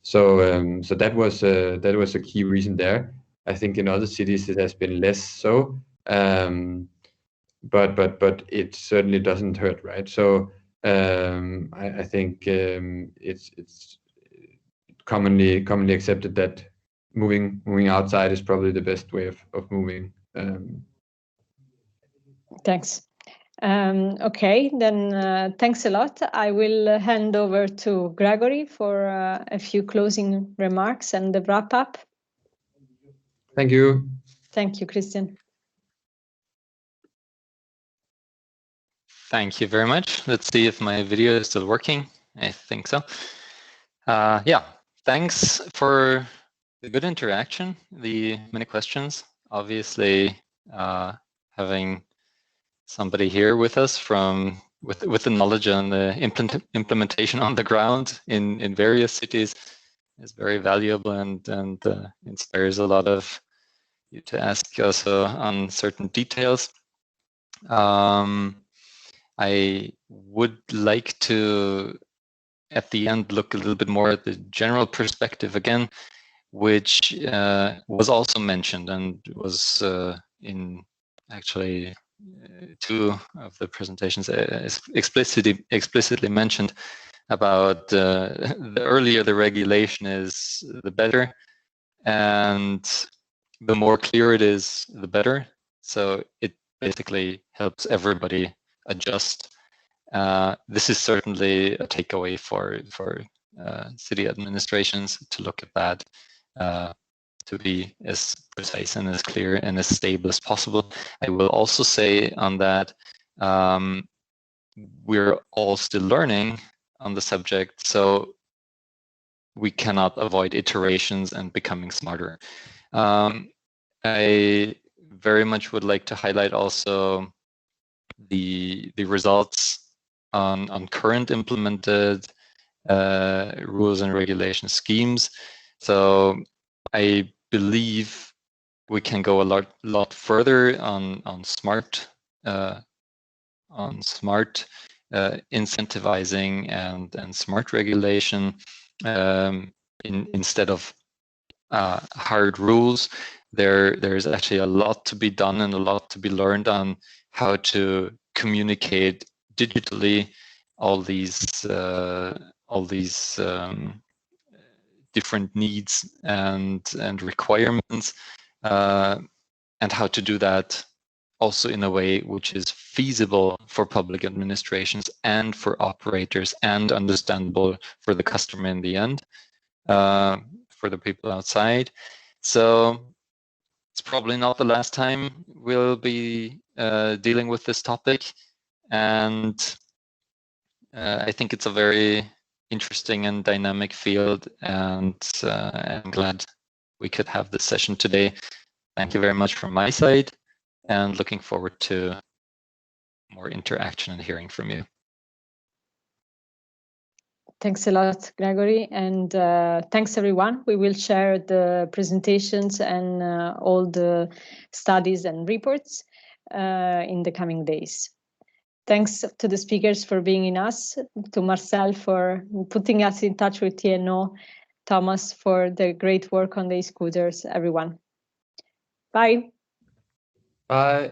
So so that was a key reason there. I think in other cities it has been less so, but it certainly doesn't hurt, right? So I think it's commonly accepted that moving outside is probably the best way of moving. Thanks. Okay, then thanks a lot. I will hand over to Gregory for a few closing remarks and the wrap up. Thank you. Thank you, Christian. Thank you very much. Let's see if my video is still working. I think so. Yeah, thanks for the good interaction, the many questions. Obviously, having somebody here with us with the knowledge and the implementation on the ground in various cities is very valuable and inspires a lot of you to ask also on certain details. I would like to, at the end, look a little bit more at the general perspective again, which was also mentioned and was in actually two of the presentations explicitly mentioned about the earlier the regulation is, the better, and the more clear it is, the better. So it basically helps everybody adjust. This is certainly a takeaway for city administrations to look at that, to be as precise and as clear and as stable as possible. I will also say on that, we're all still learning on the subject, so we cannot avoid iterations and becoming smarter. I very much would like to highlight also the results on current implemented rules and regulation schemes. So I believe we can go a lot further on smart incentivizing and smart regulation instead of hard rules. There's actually a lot to be done and a lot to be learned on how to communicate digitally all these different needs and requirements, and how to do that also in a way which is feasible for public administrations and for operators and understandable for the customer in the end, for the people outside. So it's probably not the last time we'll be dealing with this topic. and I think it's a very interesting and dynamic field, and I'm glad we could have this session today. Thank you very much from my side, and looking forward to more interaction and hearing from you. Thanks a lot, Gregory, and thanks everyone. We will share the presentations and all the studies and reports in the coming days. Thanks to the speakers for being in us, to Marcel for putting us in touch with TNO, Thomas for the great work on the e-scooters, everyone. Bye. Bye.